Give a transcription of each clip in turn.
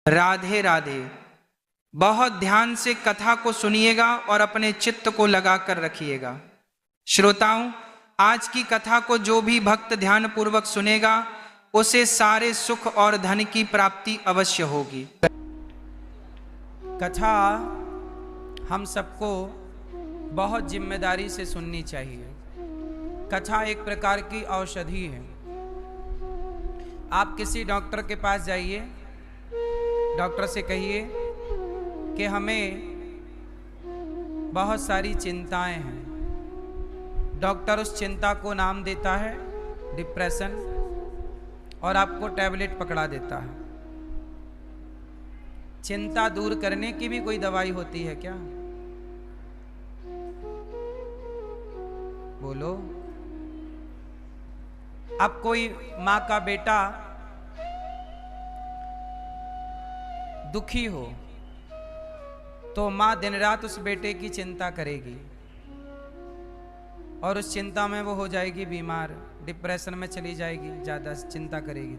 राधे राधे। बहुत ध्यान से कथा को सुनिएगा और अपने चित्त को लगा कर रखिएगा। श्रोताओं, आज की कथा को जो भी भक्त ध्यान पूर्वक सुनेगा उसे सारे सुख और धन की प्राप्ति अवश्य होगी। कथा हम सबको बहुत जिम्मेदारी से सुननी चाहिए। कथा एक प्रकार की औषधि है। आप किसी डॉक्टर के पास जाइए, डॉक्टर से कहिए कि हमें बहुत सारी चिंताएं हैं। डॉक्टर उस चिंता को नाम देता है डिप्रेशन और आपको टैबलेट पकड़ा देता है। चिंता दूर करने की भी कोई दवाई होती है क्या? बोलो। अब कोई माँ का बेटा दुखी हो तो माँ दिन रात उस बेटे की चिंता करेगी और उस चिंता में वो हो जाएगी बीमार, डिप्रेशन में चली जाएगी, ज़्यादा चिंता करेगी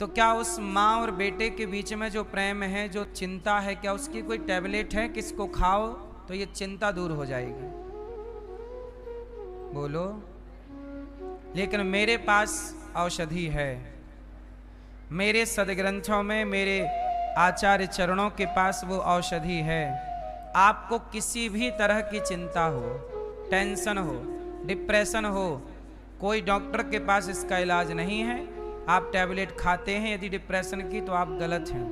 तो क्या उस माँ और बेटे के बीच में जो प्रेम है, जो चिंता है, क्या उसकी कोई टैबलेट है कि इसको खाओ तो ये चिंता दूर हो जाएगी? बोलो। लेकिन मेरे पास औषधि है। मेरे सदग्रंथों में, मेरे आचार्य चरणों के पास वो औषधि है। आपको किसी भी तरह की चिंता हो, टेंशन हो, डिप्रेशन हो, कोई डॉक्टर के पास इसका इलाज नहीं है। आप टैबलेट खाते हैं यदि डिप्रेशन की तो आप गलत हैं।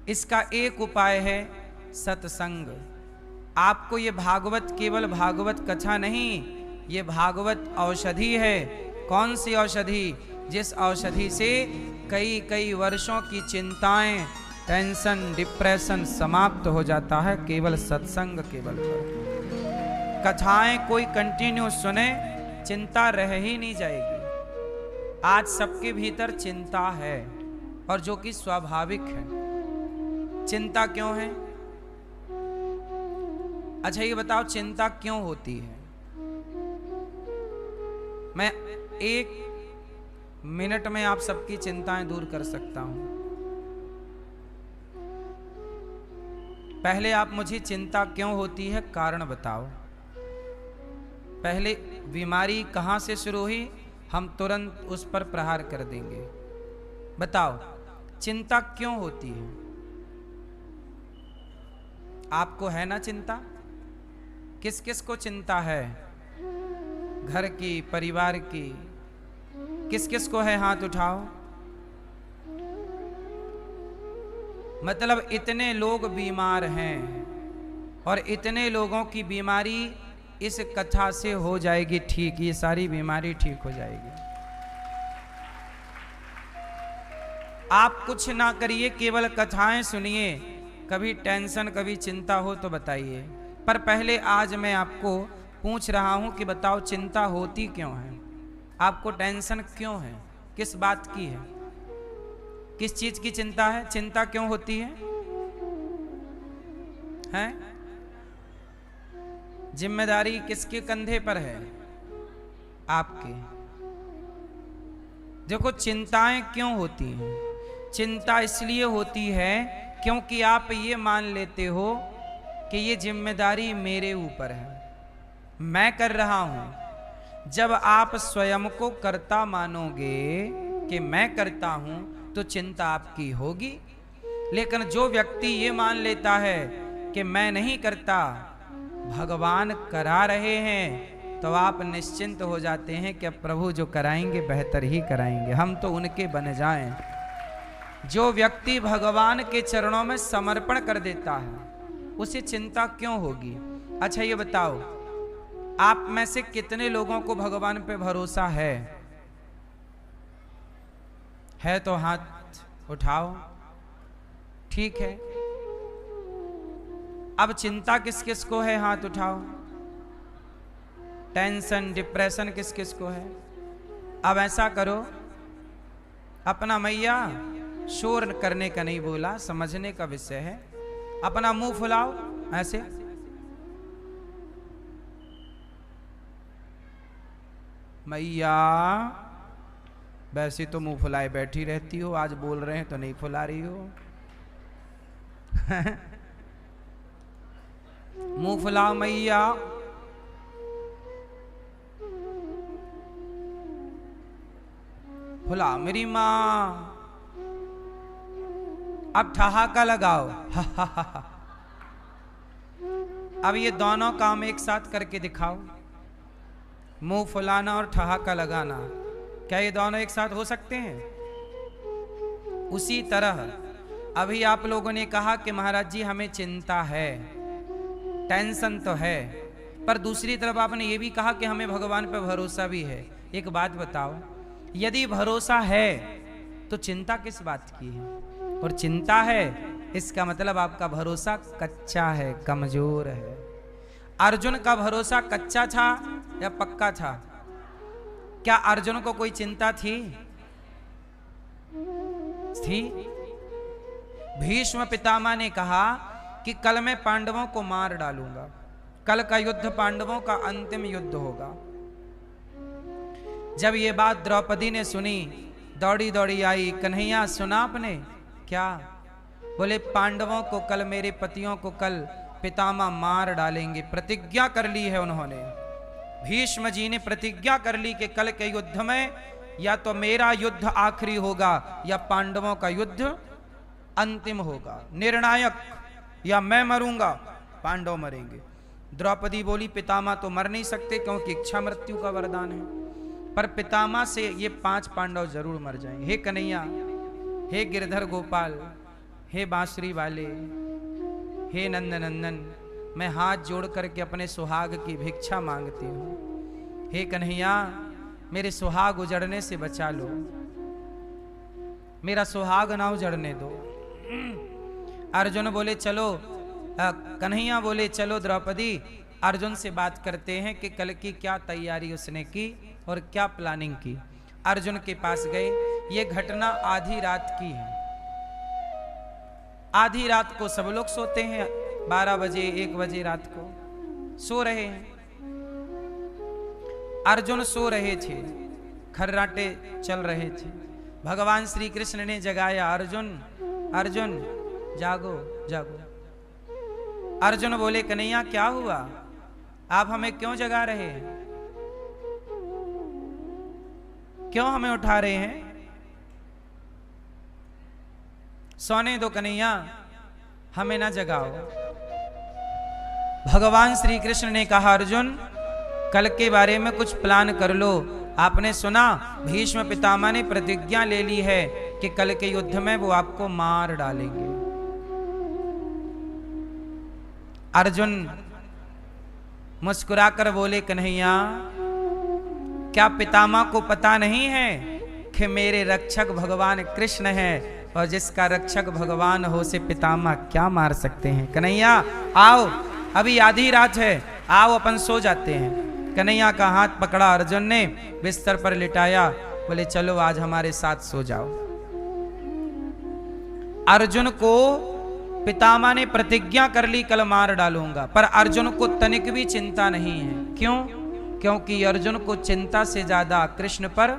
इसका एक उपाय है सत्संग। आपको ये भागवत केवल भागवत कथा नहीं, ये भागवत औषधि है। कौन सी औषधि? जिस औषधि से कई कई वर्षों की चिंताएं, टेंशन, डिप्रेशन समाप्त हो जाता है केवल सत्संग केवल कर। कथाएं कोई कंटिन्यू सुने, चिंता रह ही नहीं जाएगी। आज सबके भीतर चिंता है और जो कि स्वाभाविक है। चिंता क्यों है? अच्छा ये बताओ, चिंता क्यों होती है? मैं एक मिनट में आप सबकी चिंताएं दूर कर सकता हूं। पहले आप मुझे चिंता क्यों होती है कारण बताओ। पहले बीमारी कहां से शुरू हुई, हम तुरंत उस पर प्रहार कर देंगे। बताओ चिंता क्यों होती है? आपको है ना चिंता? किस किस को चिंता है? घर की, परिवार की, किस किस को है? हाथ उठाओ। मतलब इतने लोग बीमार हैं और इतने लोगों की बीमारी इस कथा से हो जाएगी ठीक। ये सारी बीमारी ठीक हो जाएगी। आप कुछ ना करिए, केवल कथाएं सुनिए। कभी टेंशन, कभी चिंता हो तो बताइए। पर पहले आज मैं आपको पूछ रहा हूं कि बताओ चिंता होती क्यों है? आपको टेंशन क्यों है? किस बात की है? किस चीज की चिंता है? चिंता क्यों होती है? हैं? जिम्मेदारी किसके कंधे पर है? आपके। देखो चिंताएं क्यों होती हैं? चिंता इसलिए होती है क्योंकि आप ये मान लेते हो कि ये जिम्मेदारी मेरे ऊपर है, मैं कर रहा हूं। जब आप स्वयं को कर्ता मानोगे कि मैं करता हूं तो चिंता आपकी होगी। लेकिन जो व्यक्ति ये मान लेता है कि मैं नहीं करता, भगवान करा रहे हैं, तो आप निश्चिंत हो जाते हैं कि अब प्रभु जो कराएंगे बेहतर ही कराएंगे, हम तो उनके बन जाएं। जो व्यक्ति भगवान के चरणों में समर्पण कर देता है उसे चिंता क्यों होगी? अच्छा ये बताओ, आप में से कितने लोगों को भगवान पे भरोसा है? है तो हाथ उठाओ। ठीक है। अब चिंता किस किस को है? हाथ उठाओ। टेंशन, डिप्रेशन किस किस को है? अब ऐसा करो, अपना मैया शोर करने का नहीं बोला, समझने का विषय है। अपना मुंह फुलाओ ऐसे। मैया वैसे तो मुंह फुलाए बैठी रहती हो, आज बोल रहे हैं तो नहीं फुला रही हो। मुंह फुलाओ मैया। फुला मेरी मां। अब ठहाका लगाओ। अब ये दोनों काम एक साथ करके दिखाओ, मुंह फुलाना और ठहाका लगाना। क्या ये दोनों एक साथ हो सकते हैं? उसी तरह अभी आप लोगों ने कहा कि महाराज जी हमें चिंता है, टेंशन तो है, पर दूसरी तरफ आपने ये भी कहा कि हमें भगवान पर भरोसा भी है। एक बात बताओ, यदि भरोसा है तो चिंता किस बात की है? और चिंता है इसका मतलब आपका भरोसा कच्चा है, कमजोर है। अर्जुन का भरोसा कच्चा था या पक्का था? क्या अर्जुन को कोई चिंता थी? भीष्म पितामह ने कहा कि कल मैं पांडवों को मार डालूंगा, कल का युद्ध पांडवों का अंतिम युद्ध होगा। जब ये बात द्रौपदी ने सुनी, दौड़ी दौड़ी आई, कन्हैया सुना आपने? क्या बोले? पांडवों को कल, मेरे पतियों को कल पितामह मार डालेंगे। प्रतिज्ञा कर ली है उन्होंने, भीष्म जी ने प्रतिज्ञा कर ली कि कल के युद्ध में या तो मेरा युद्ध आखिरी होगा या पांडवों का युद्ध अंतिम होगा, निर्णायक, या मैं मरूंगा पांडव मरेंगे। द्रौपदी बोली पितामह तो मर नहीं सकते क्योंकि इच्छा मृत्यु का वरदान है, पर पितामह से ये 5 पांडव जरूर मर जाएंगे। हे कन्हैया, हे गिरधर गोपाल, हे बांसुरी वाले, हे नंद नंदन, मैं हाथ जोड़ करके अपने सुहाग की भिक्षा मांगती हूँ। हे कन्हैया, मेरे सुहाग उजड़ने से बचा लो, मेरा सुहाग ना उजड़ने दो। अर्जुन बोले चलो, कन्हैया बोले चलो द्रौपदी, अर्जुन से बात करते हैं कि कल की क्या तैयारी उसने की और क्या प्लानिंग की। अर्जुन के पास गए। ये घटना आधी रात की है। आधी रात को सब लोग सोते हैं, 12 बजे 1 बजे रात को सो रहे हैं। अर्जुन सो रहे थे, खर्राटे चल रहे थे। भगवान श्री कृष्ण ने जगाया, अर्जुन अर्जुन जागो जागो। अर्जुन बोले कन्हैया क्या हुआ, आप हमें क्यों जगा रहे हैं, क्यों हमें उठा रहे हैं? सोने दो कन्हैया, हमें ना जगाओ। भगवान श्री कृष्ण ने कहा अर्जुन कल के बारे में कुछ प्लान कर लो। आपने सुना भीष्म पितामह ने प्रतिज्ञा ले ली है कि कल के युद्ध में वो आपको मार डालेंगे। अर्जुन मुस्कुराकर बोले कन्हैया क्या पितामह को पता नहीं है कि मेरे रक्षक भगवान कृष्ण हैं, और जिसका रक्षक भगवान हो से पितामह क्या मार सकते हैं। कन्हैया आओ, अभी आधी रात है, आओ अपन सो जाते हैं। कन्हैया का हाथ पकड़ा अर्जुन ने, बिस्तर पर लिटाया, बोले चलो आज हमारे साथ सो जाओ। अर्जुन को पितामह ने प्रतिज्ञा कर ली कल मार डालूंगा, पर अर्जुन को तनिक भी चिंता नहीं है। क्यों? क्योंकि अर्जुन को चिंता से ज्यादा कृष्ण पर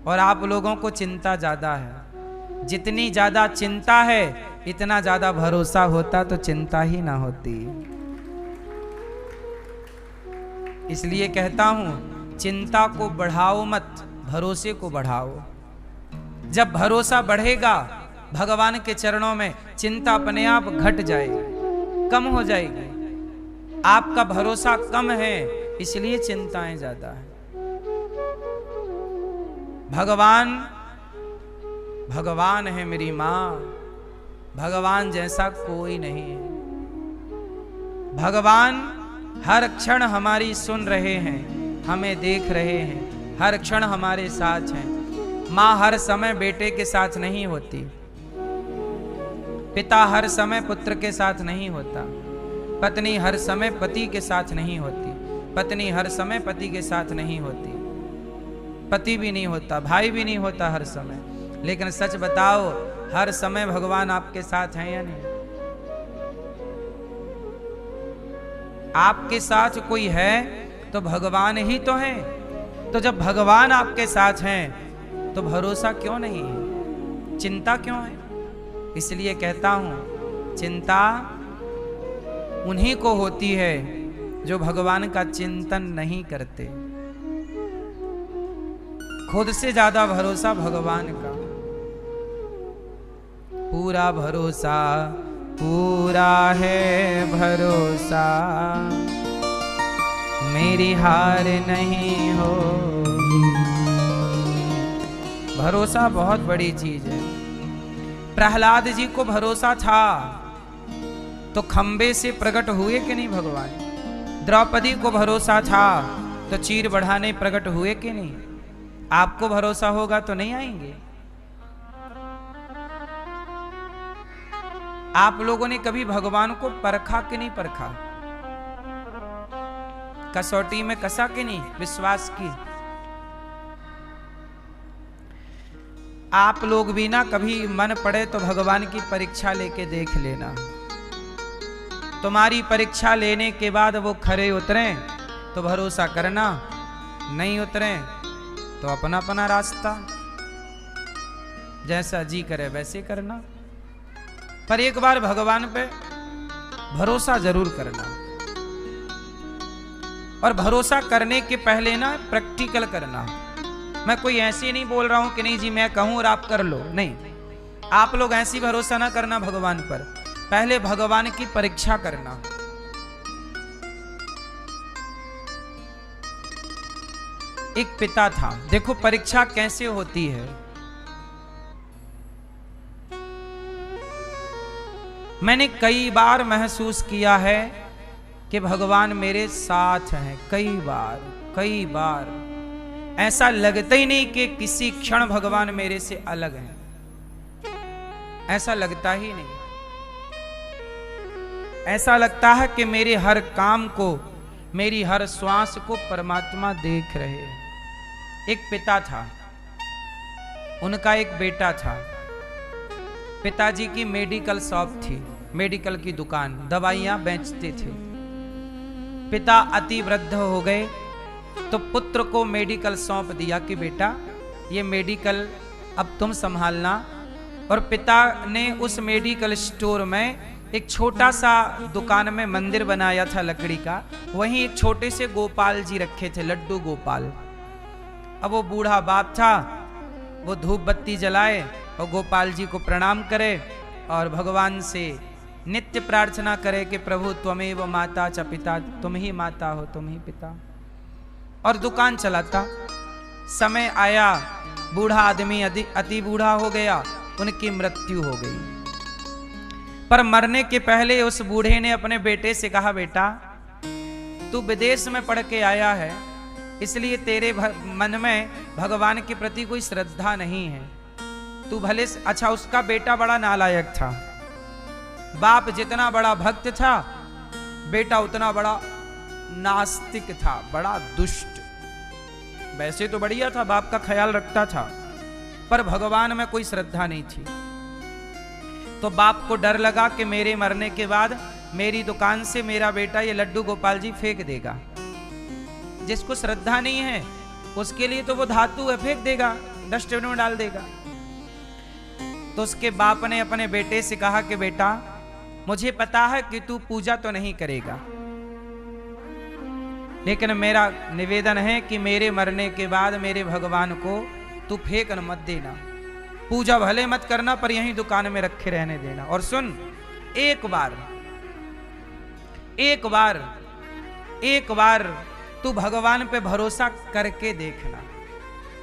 और आप लोगों को चिंता ज्यादा है। जितनी ज्यादा चिंता है इतना ज्यादा भरोसा होता तो चिंता ही ना होती। इसलिए कहता हूं चिंता को बढ़ाओ मत, भरोसे को बढ़ाओ। जब भरोसा बढ़ेगा भगवान के चरणों में, चिंता अपने आप घट जाएगी, कम हो जाएगी। आपका भरोसा कम है इसलिए चिंताएं ज्यादा है। भगवान भगवान है मेरी मां, भगवान जैसा कोई नहीं है। भगवान हर क्षण हमारी सुन रहे हैं, हमें देख रहे हैं, हर क्षण हमारे साथ हैं। मां हर समय बेटे के साथ नहीं होती, पिता हर समय पुत्र के साथ नहीं होता, पत्नी हर समय पति के साथ नहीं होती, पत्नी हर समय पति के साथ नहीं होती, पति भी नहीं होता, भाई भी नहीं होता हर समय। लेकिन सच बताओ हर समय भगवान आपके साथ हैं या नहीं? आपके साथ कोई है तो भगवान ही तो है। तो जब भगवान आपके साथ हैं तो भरोसा क्यों नहीं है, चिंता क्यों है? इसलिए कहता हूं चिंता उन्हीं को होती है जो भगवान का चिंतन नहीं करते। खुद से ज्यादा भरोसा भगवान का। पूरा भरोसा, पूरा है भरोसा, मेरी हार नहीं हो। भरोसा बहुत बड़ी चीज है। प्रहलाद जी को भरोसा था तो खंबे से प्रकट हुए कि नहीं भगवान? द्रौपदी को भरोसा था तो चीर बढ़ाने प्रकट हुए कि नहीं? आपको भरोसा होगा तो नहीं आएंगे। आप लोगों ने कभी भगवान को परखा कि नहीं परखा? कसौटी में कसा कि नहीं विश्वास की? आप लोग भी ना कभी मन पड़े तो भगवान की परीक्षा लेके देख लेना। तुम्हारी परीक्षा लेने के बाद वो खरे उतरे तो भरोसा करना, नहीं उतरे तो अपना अपना रास्ता, जैसा जी करे वैसे करना। पर एक बार भगवान पे भरोसा जरूर करना। और भरोसा करने के पहले ना प्रैक्टिकल करना। मैं कोई ऐसे नहीं बोल रहा हूं कि नहीं जी मैं कहूं और आप कर लो, नहीं। आप लोग ऐसी भरोसा ना करना भगवान पर, पहले भगवान की परीक्षा करना। एक पिता था, देखो परीक्षा कैसे होती है। मैंने कई बार महसूस किया है कि भगवान मेरे साथ हैं। कई बार ऐसा लगता ही नहीं कि किसी क्षण भगवान मेरे से अलग हैं, ऐसा लगता ही नहीं। ऐसा लगता है कि मेरे हर काम को, मेरी हर श्वास को परमात्मा देख रहे हैं। एक पिता था, उनका एक बेटा था। पिताजी की मेडिकल शॉप थी, मेडिकल की दुकान, दवाइयां बेचते थे। पिता अति वृद्ध हो गए तो पुत्र को मेडिकल सौंप दिया कि बेटा ये मेडिकल अब तुम संभालना। और पिता ने उस मेडिकल स्टोर में एक छोटा सा दुकान में मंदिर बनाया था लकड़ी का। वहीं एक छोटे से गोपाल जी रखे थे, लड्डू गोपाल। अब वो बूढ़ा बाप था, वो धूप बत्ती जलाए और गोपाल जी को प्रणाम करे और भगवान से नित्य प्रार्थना करे कि प्रभु त्वमेव माता च पिता, तुम ही माता हो तुम ही पिता। और दुकान चलाता। समय आया, बूढ़ा आदमी अति बूढ़ा हो गया, उनकी मृत्यु हो गई। पर मरने के पहले उस बूढ़े ने अपने बेटे से कहा, बेटा तू विदेश में पढ़ के आया है, इसलिए तेरे मन में भगवान के प्रति कोई श्रद्धा नहीं है। तू भले अच्छा, उसका बेटा बड़ा नालायक था। बाप जितना बड़ा भक्त था, बेटा उतना बड़ा नास्तिक था, बड़ा दुष्ट। वैसे तो बढ़िया था, बाप का ख्याल रखता था, पर भगवान में कोई श्रद्धा नहीं थी। तो बाप को डर लगा कि मेरे मरने के बाद मेरी दुकान से मेरा बेटा ये लड्डू गोपाल जी फेंक देगा। जिसको श्रद्धा नहीं है उसके लिए तो वो धातु है, फेंक देगा, डस्टबिन में डाल देगा। तो उसके बाप ने अपने बेटे से कहा कि बेटा मुझे पता है कि तू पूजा तो नहीं करेगा, लेकिन मेरा निवेदन है कि मेरे मरने के बाद मेरे भगवान को तू फेंक मत देना। पूजा भले मत करना, पर यहीं दुकान में रखे रहने देना। और सुन, एक बार तू भगवान पे भरोसा करके देखना।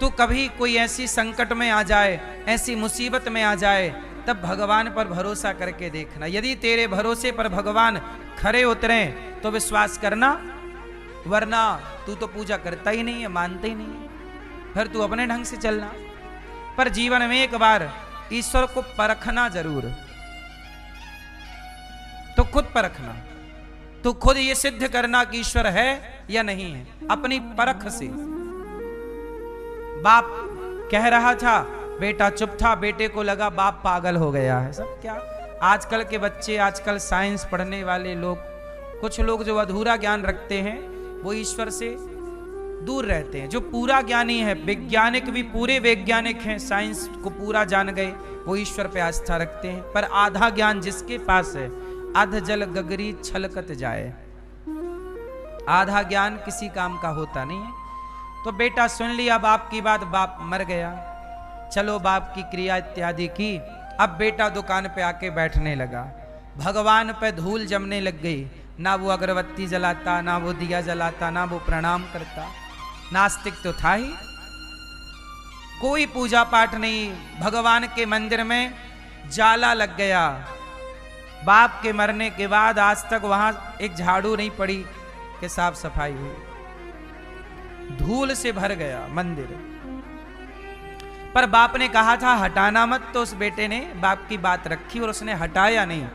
तू कभी कोई ऐसी संकट में आ जाए, ऐसी मुसीबत में आ जाए, तब भगवान पर भरोसा करके देखना। यदि तेरे भरोसे पर भगवान खरे उतरे तो विश्वास करना, वरना तू तो पूजा करता ही नहीं है, मानता ही नहीं है, फिर तू अपने ढंग से चलना। पर जीवन में एक बार ईश्वर को परखना जरूर। तो खुद परखना, तो खुद ये सिद्ध करना कि ईश्वर है या नहीं है, अपनी परख से। बाप कह रहा था, बेटा चुप था। बेटे को लगा बाप पागल हो गया है। सब क्या, आजकल के बच्चे, आजकल साइंस पढ़ने वाले लोग, कुछ लोग जो अधूरा ज्ञान रखते हैं, वो ईश्वर से दूर रहते हैं। जो पूरा ज्ञानी है, वैज्ञानिक भी पूरे वैज्ञानिक हैं, साइंस को पूरा जान गए, वो ईश्वर पे आस्था रखते हैं। पर आधा ज्ञान जिसके पास है, अध जल गगरी छलकत जाए, आधा ज्ञान किसी काम का होता नहीं है। तो बेटा सुन लिया बाप की बात, बाप मर गया, चलो बाप की क्रिया इत्यादि की। अब बेटा दुकान पे आके बैठने लगा, भगवान पे धूल जमने लग गई। ना वो अगरबत्ती जलाता, ना वो दिया जलाता, ना वो प्रणाम करता। नास्तिक तो था ही, कोई पूजा पाठ नहीं। भगवान के मंदिर में जाला लग गया। बाप के मरने के बाद आज तक वहां एक झाड़ू नहीं पड़ी कि साफ सफाई हुई, धूल से भर गया मंदिर। पर बाप ने कहा था हटाना मत, तो उस बेटे ने बाप की बात रखी और उसने हटाया नहीं।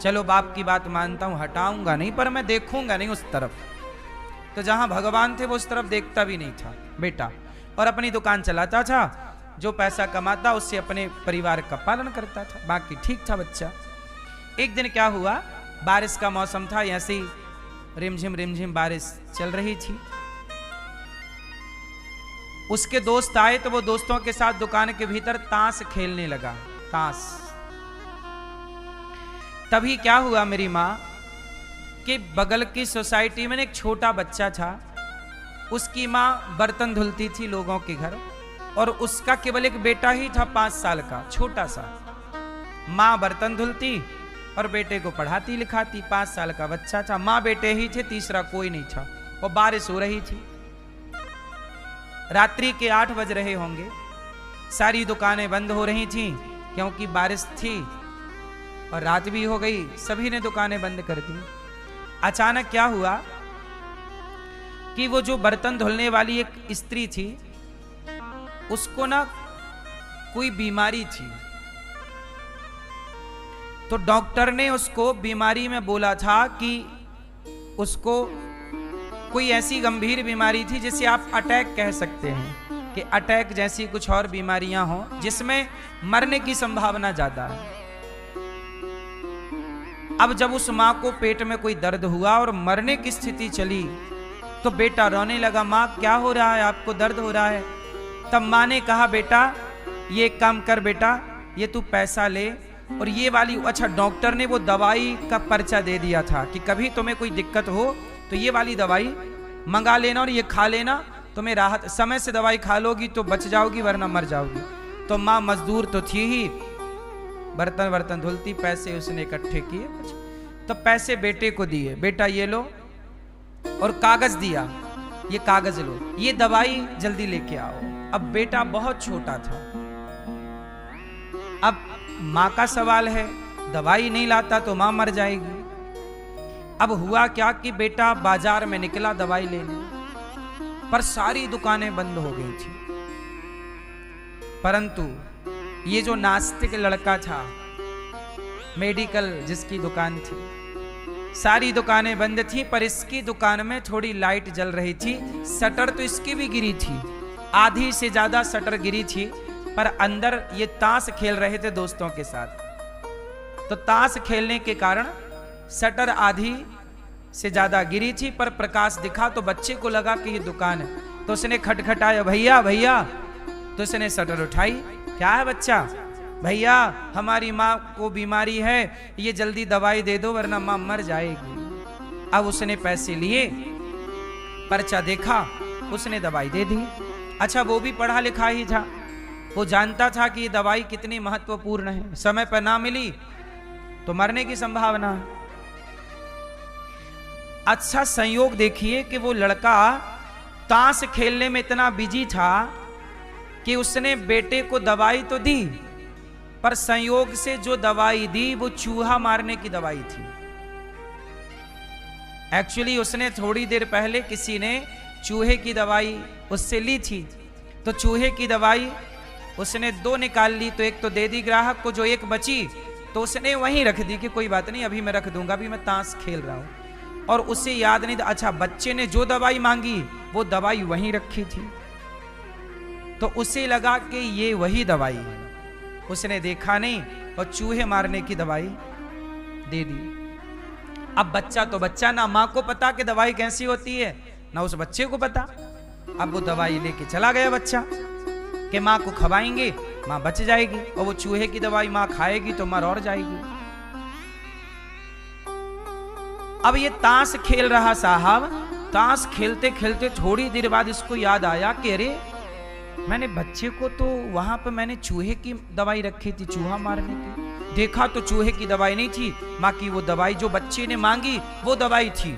चलो बाप की बात मानता हूं, हटाऊंगा नहीं, पर मैं देखूंगा नहीं उस तरफ। तो जहां भगवान थे वो उस तरफ देखता भी नहीं था बेटा, और अपनी दुकान चलाता था, जो पैसा कमाता उससे अपने परिवार का पालन करता था, बाकी ठीक था बच्चा। एक दिन क्या हुआ, बारिश का मौसम था, ऐसे ही रिमझिम बारिश चल रही थी। उसके दोस्त आए तो वो दोस्तों के साथ दुकान के भीतर ताश खेलने लगा, ताश। तभी क्या हुआ मेरी माँ कि बगल की सोसाइटी में एक छोटा बच्चा था, उसकी माँ बर्तन धुलती थी लोगों के घर, और उसका केवल एक बेटा ही था 5 साल का, छोटा सा। माँ बर्तन धुलती और बेटे को पढ़ाती लिखाती, 5 साल का बच्चा था। माँ बेटे ही थे, तीसरा कोई नहीं था। और बारिश हो रही थी, रात्रि के 8 बज रहे होंगे, सारी दुकानें बंद हो रही थी क्योंकि बारिश थी और रात भी हो गई, सभी ने दुकानें बंद कर दी। अचानक क्या हुआ कि वो जो बर्तन धुलने वाली एक स्त्री थी, उसको ना कोई बीमारी थी। तो डॉक्टर ने उसको बीमारी में बोला था कि उसको कोई ऐसी गंभीर बीमारी थी जिसे आप अटैक कह सकते हैं, कि अटैक जैसी कुछ और बीमारियां हो जिसमें मरने की संभावना ज्यादा है। अब जब उस माँ को पेट में कोई दर्द हुआ और मरने की स्थिति चली, तो बेटा रोने लगा, माँ क्या हो रहा है, आपको दर्द हो रहा है? तब माँ ने कहा, बेटा ये काम कर बेटा, ये तू पैसा ले और ये वाली, अच्छा डॉक्टर ने वो दवाई का पर्चा दे दिया था कि कभी तुम्हें कोई दिक्कत हो तो ये वाली दवाई मंगा लेना और ये खा लेना, तुम्हें राहत, समय से दवाई खा लोगी तो बच जाओगी वरना मर जाओगी। तो माँ मजदूर तो थी ही, बर्तन धुलती, पैसे उसने इकट्ठे किए, तो पैसे बेटे को दिए, बेटा ये लो, और कागज दिया, ये कागज लो, ये दवाई जल्दी लेके आओ। अब बेटा बहुत छोटा था, अब माँ का सवाल है, दवाई नहीं लाता तो माँ मर जाएगी। अब हुआ क्या कि बेटा बाजार में निकला दवाई लेने, पर सारी दुकानें बंद हो गई थी। परंतु ये जो नास्तिक लड़का था, मेडिकल जिसकी दुकान थी, सारी दुकानें बंद थी, पर इसकी दुकान में थोड़ी लाइट जल रही थी। शटर तो इसकी भी गिरी थी, आधी से ज्यादा शटर गिरी थी, पर अंदर ये ताश खेल रहे थे दोस्तों के साथ। तो ताश खेलने के कारण शटर आधी से ज्यादा गिरी थी, पर प्रकाश दिखा तो बच्चे को लगा कि ये दुकान है। तो उसने खटखटाया, भैया भैया, तो उसने शटर उठाई, क्या है बच्चा? भैया हमारी माँ को बीमारी है, ये जल्दी दवाई दे दो वरना माँ मर जाएगी। अब उसने पैसे लिए, पर्चा देखा, उसने दवाई दे दी। अच्छा वो भी पढ़ा लिखा ही था, वो जानता था कि ये दवाई कितनी महत्वपूर्ण है, समय पर ना मिली तो मरने की संभावना है। अच्छा संयोग देखिए कि वो लड़का ताश खेलने में इतना बिजी था कि उसने बेटे को दवाई तो दी, पर संयोग से जो दवाई दी वो चूहा मारने की दवाई थी। एक्चुअली उसने थोड़ी देर पहले किसी ने चूहे की दवाई उससे ली थी, तो चूहे की दवाई उसने 2 निकाल ली, तो एक तो दे दी ग्राहक को, जो एक बची तो उसने वहीं रख दी कि कोई बात नहीं अभी मैं रख दूंगा, अभी मैं ताश खेल रहा हूं। और उसे याद नहीं था, अच्छा बच्चे ने जो दवाई मांगी वो दवाई वहीं रखी थी, तो उसे लगा कि ये वही दवाई है, उसने देखा नहीं और चूहे मारने की दवाई दे दी। अब बच्चा तो बच्चा ना, माँ को पता कि दवाई कैसी होती है, ना उस बच्चे को पता। अब वो दवाई लेके चला गया बच्चा कि माँ को खवाएंगे, माँ बच जाएगी, और वो चूहे की दवाई माँ खाएगी तो मर और जाएगी। अब ये ताश खेल रहा साहब, ताश खेलते खेलते थोड़ी देर बाद इसको याद आया कि अरे मैंने बच्चे को तो वहां पर मैंने चूहे की दवाई रखी थी, चूहा मारने की। देखा तो चूहे की दवाई नहीं थी, माँ की वो दवाई जो बच्चे ने मांगी वो दवाई थी,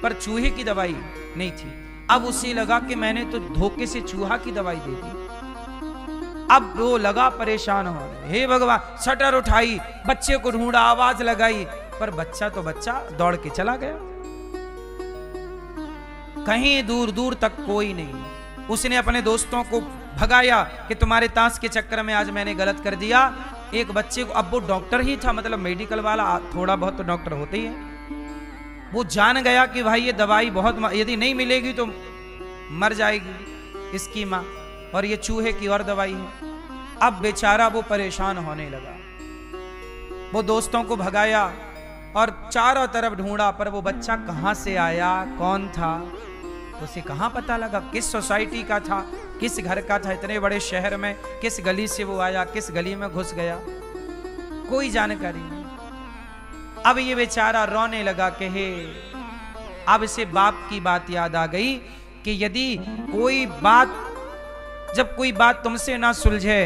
पर चूहे की दवाई नहीं थी। अब उसे लगा कि मैंने तो धोखे से चूहा की दवाई दे दी। अब वो लगा परेशान होने, हे भगवान, शटर उठाई, बच्चे को ढूंढा, आवाज लगाई, पर बच्चा तो बच्चा दौड़ के चला गया, कहीं दूर दूर तक कोई नहीं। उसने अपने दोस्तों को भगाया कि तुम्हारे ताश के चक्कर में आज मैंने गलत कर दिया। एक बच्चे को, अब वो डॉक्टर ही था, मतलब मेडिकल वाला, थोड़ा बहुत तो डॉक्टर होते ही है, वो जान गया कि भाई ये दवाई बहुत, यदि नहीं मिलेगी तो मर जाएगी इसकी माँ, और ये चूहे की और दवाई है। अब बेचारा वो परेशान होने लगा, वो दोस्तों को भगाया और चारों तरफ ढूंढा, पर वो बच्चा कहां से आया, कौन था, उसे कहां पता लगा, किस सोसाइटी का था, किस घर का था, इतने बड़े शहर में किस गली से वो आया, किस गली में घुस गया, कोई जानकारी नहीं। अब ये बेचारा रोने लगा कि हे, अब इसे बाप की बात याद आ गई कि यदि कोई बात, जब कोई बात तुमसे ना सुलझे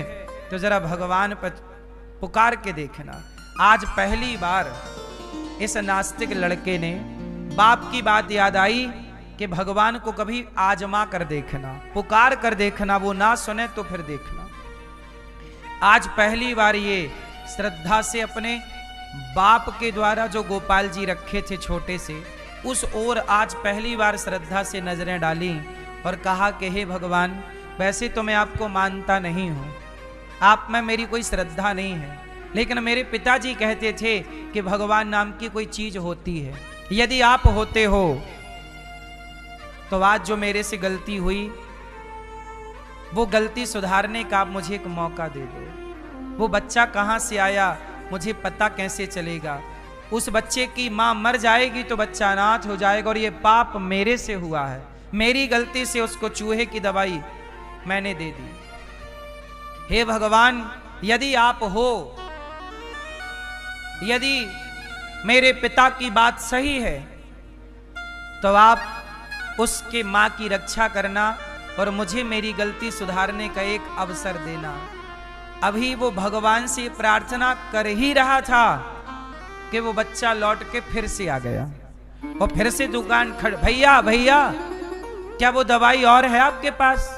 तो जरा भगवान पर पुकार के देखना। आज पहली बार इस नास्तिक लड़के ने बाप की बात याद आई कि भगवान को कभी आजमा कर देखना, पुकार कर देखना, वो ना सुने तो फिर देखना। आज पहली बार ये श्रद्धा से अपने बाप के द्वारा जो गोपाल जी रखे थे छोटे से, उस ओर आज पहली बार श्रद्धा से नजरें डाली और कहा कि हे भगवान, वैसे तो मैं आपको मानता नहीं हूं, आप में मेरी कोई श्रद्धा नहीं है, लेकिन मेरे पिताजी कहते थे कि भगवान नाम की कोई चीज होती है, यदि आप होते हो तो आज जो मेरे से गलती हुई वो गलती सुधारने का आप मुझे एक मौका दे दो। वो बच्चा कहां से आया मुझे पता कैसे चलेगा, उस बच्चे की मां मर जाएगी तो बच्चा अनाथ हो जाएगा, और ये पाप मेरे से हुआ है, मेरी गलती से उसको चूहे की दवाई मैंने दे दी। हे भगवान, यदि आप हो, यदि मेरे पिता की बात सही है तो आप उसके मां की रक्षा करना और मुझे मेरी गलती सुधारने का एक अवसर देना। अभी वो भगवान से प्रार्थना कर ही रहा था कि वो बच्चा लौट के फिर से आ गया और फिर से दुकान भैया भैया क्या वो दवाई और है आपके पास?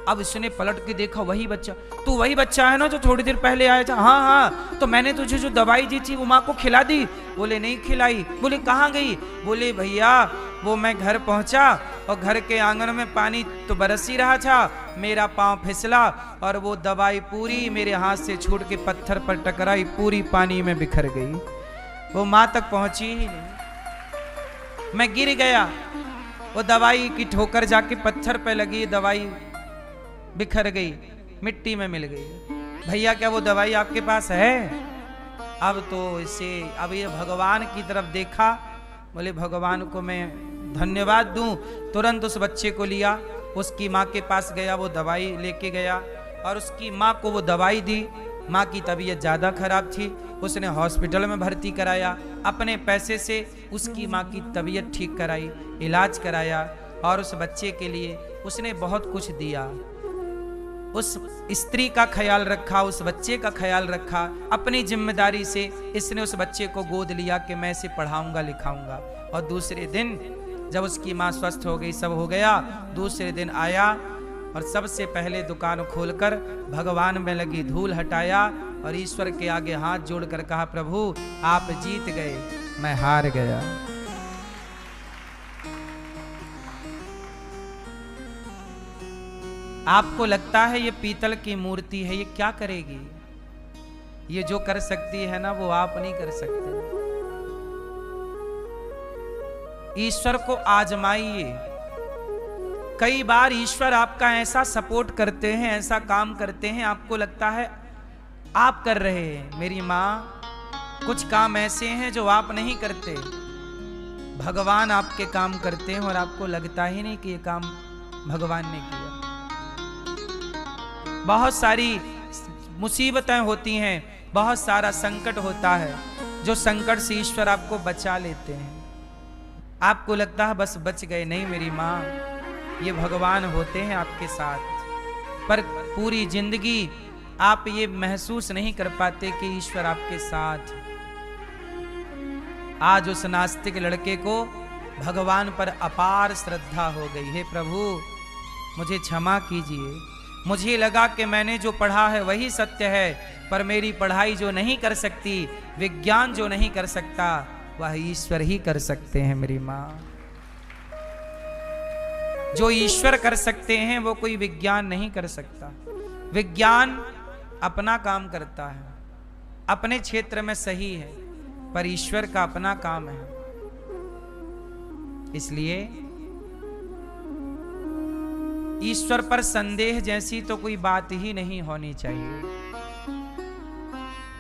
अब इसने पलट के देखा, वही बच्चा, तू वही बच्चा है ना जो थोड़ी देर पहले आया था? हाँ हाँ, तो मैंने तुझे जो दवाई दी थी वो माँ को खिला दी? बोले नहीं खिलाई। बोले कहाँ गई? बोले भैया वो मैं घर पहुंचा और घर के आंगन में पानी तो बरस ही रहा था, मेरा पांव फिसला और वो दवाई पूरी मेरे हाथ से छूट के पत्थर पर टकराई, पूरी पानी में बिखर गई, वो माँ तक पहुंची ही नहीं, मैं गिर गया, वो दवाई की ठोकर जाके पत्थर पे लगी, दवाई बिखर गई, मिट्टी में मिल गई। भैया क्या वो दवाई आपके पास है? अब तो इसे, अब ये भगवान की तरफ देखा, बोले भगवान को मैं धन्यवाद दूं। तुरंत उस बच्चे को लिया, उसकी माँ के पास गया, वो दवाई लेके गया और उसकी माँ को वो दवाई दी। माँ की तबीयत ज़्यादा खराब थी, उसने हॉस्पिटल में भर्ती कराया, अपने पैसे से उसकी माँ की तबीयत ठीक कराई, इलाज कराया और उस बच्चे के लिए उसने बहुत कुछ दिया। उस स्त्री का ख्याल रखा, उस बच्चे का ख्याल रखा, अपनी जिम्मेदारी से इसने उस बच्चे को गोद लिया कि मैं इसे पढ़ाऊंगा लिखाऊंगा। और दूसरे दिन जब उसकी माँ स्वस्थ हो गई, सब हो गया, दूसरे दिन आया और सबसे पहले दुकान खोलकर भगवान में लगी धूल हटाया और ईश्वर के आगे हाथ जोड़कर कहा, प्रभु आप जीत गए, मैं हार गया। आपको लगता है ये पीतल की मूर्ति है, ये क्या करेगी? ये जो कर सकती है ना वो आप नहीं कर सकते। ईश्वर को आजमाइए। कई बार ईश्वर आपका ऐसा सपोर्ट करते हैं, ऐसा काम करते हैं, आपको लगता है आप कर रहे हैं। मेरी माँ, कुछ काम ऐसे हैं जो आप नहीं करते। भगवान आपके काम करते हैं और आपको लगता ही नहीं कि ये काम भगवान ने किया। बहुत सारी मुसीबतें होती हैं, बहुत सारा संकट होता है, जो संकट से ईश्वर आपको बचा लेते हैं। आपको लगता है बस बच गए, नहीं मेरी माँ, ये भगवान होते हैं आपके साथ। पर पूरी जिंदगी आप ये महसूस नहीं कर पाते कि ईश्वर आपके साथ। आज उस नास्तिक लड़के को भगवान पर अपार श्रद्धा हो गई। हे प्रभु, मुझे क्षमा कीजिए, मुझे लगा कि मैंने जो पढ़ा है वही सत्य है, पर मेरी पढ़ाई जो नहीं कर सकती, विज्ञान जो नहीं कर सकता, वह ईश्वर ही कर सकते हैं मेरी माँ। जो ईश्वर कर सकते हैं वो कोई विज्ञान नहीं कर सकता। विज्ञान अपना काम करता है, अपने क्षेत्र में सही है, पर ईश्वर का अपना काम है। इसलिए ईश्वर पर संदेह जैसी तो कोई बात ही नहीं होनी चाहिए।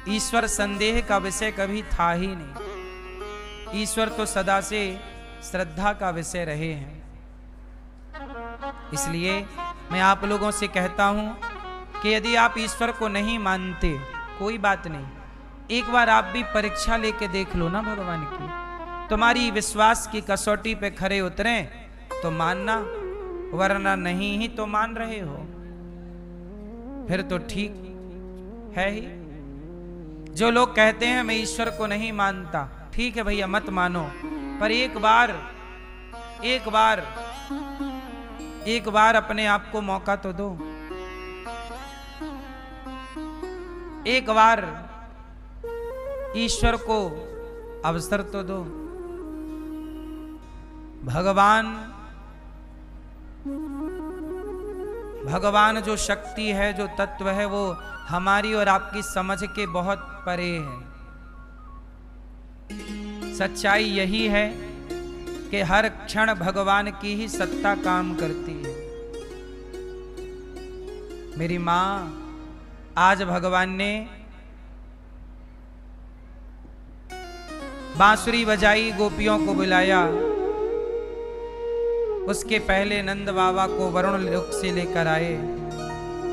ईश्वर संदेह का विषय कभी था ही नहीं। ईश्वर तो सदा से श्रद्धा का विषय रहे हैं। इसलिए मैं आप लोगों से कहता हूं कि यदि आप ईश्वर को नहीं मानते, कोई बात नहीं, एक बार आप भी परीक्षा लेके देख लो ना भगवान की। तुम्हारी विश्वास की कसौटी पे खरे उतरे तो मानना, वरना नहीं ही तो मान रहे हो, फिर तो ठीक है ही। जो लोग कहते हैं मैं ईश्वर को नहीं मानता, ठीक है भैया मत मानो, पर एक बार अपने आप को मौका तो दो। एक बार ईश्वर को अवसर तो दो। भगवान जो शक्ति है, जो तत्व है, वो हमारी और आपकी समझ के बहुत परे है। सच्चाई यही है कि हर क्षण भगवान की ही सत्ता काम करती है। मेरी मां, आज भगवान ने बांसुरी बजाई, गोपियों को बुलाया। उसके पहले नंद बाबा को वरुण लोक से लेकर आए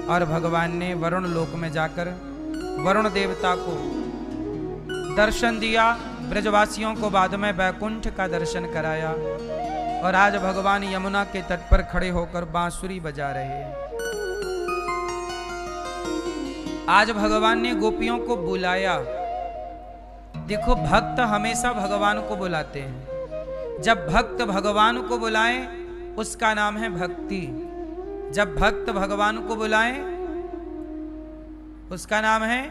और भगवान ने वरुण लोक में जाकर वरुण देवता को दर्शन दिया। ब्रजवासियों को बाद में बैकुंठ का दर्शन कराया और आज भगवान यमुना के तट पर खड़े होकर बांसुरी बजा रहे हैं। आज भगवान ने गोपियों को बुलाया। देखो, भक्त हमेशा भगवान को बुलाते हैं। जब भक्त भगवान को बुलाएं उसका नाम है भक्ति। जब भक्त भगवान को बुलाएं उसका नाम है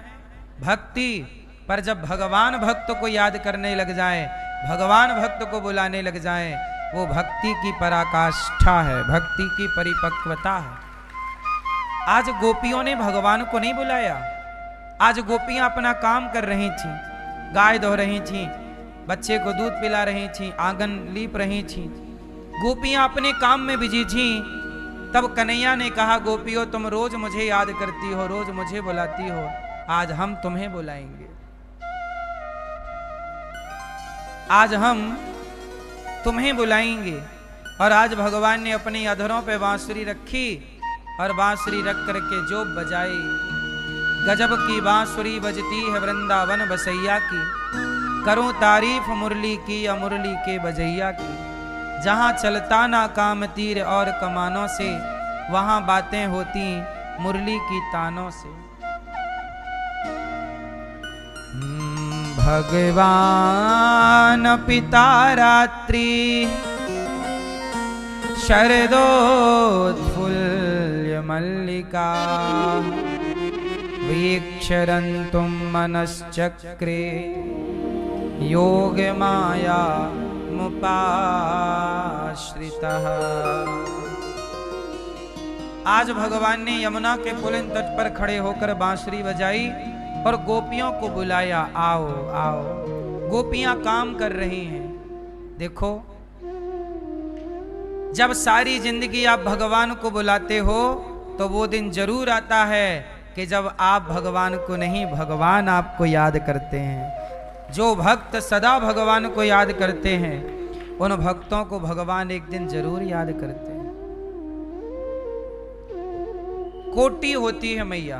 भक्ति। पर जब भगवान भक्त को याद करने लग जाए, भगवान भक्त को बुलाने लग जाए, वो भक्ति की पराकाष्ठा है, भक्ति की परिपक्वता है। आज गोपियों ने भगवान को नहीं बुलाया। आज गोपियां अपना काम कर रही थी, गाय धो रही थी, बच्चे को दूध पिला रही थी, आंगन लीप रही थी। गोपियां अपने काम में बिजी थी। तब कन्हैया ने कहा, गोपियों तुम रोज मुझे याद करती हो, रोज मुझे बुलाती हो, आज हम तुम्हें बुलाएंगे। आज हम तुम्हें बुलाएंगे। और आज भगवान ने अपनी अधरों पे बांसुरी रखी और बांसुरी रख करके जो बजाई। गजब की बांसुरी बजती है वृंदावन बसैया की, करूं तारीफ मुरली की या मुरली के बजैया की। जहां चलता ना काम तीर और कमानों से, वहां बातें होती मुरली की तानों से। भगवान पिता रात्रि शरदोत्फुल्ल मल्लिका, वीक्षरन्तुं मनश्चक्रे योग माया मुपाश्रितः। आज भगवान ने यमुना के पुलिन तट पर खड़े होकर बांसुरी बजाई और गोपियों को बुलाया, आओ आओ। गोपियां काम कर रही हैं। देखो, जब सारी जिंदगी आप भगवान को बुलाते हो तो वो दिन जरूर आता है कि जब आप भगवान को नहीं, भगवान आपको याद करते हैं। जो भक्त सदा भगवान को याद करते हैं उन भक्तों को भगवान एक दिन जरूर याद करते हैं। कोटि होती है मैया,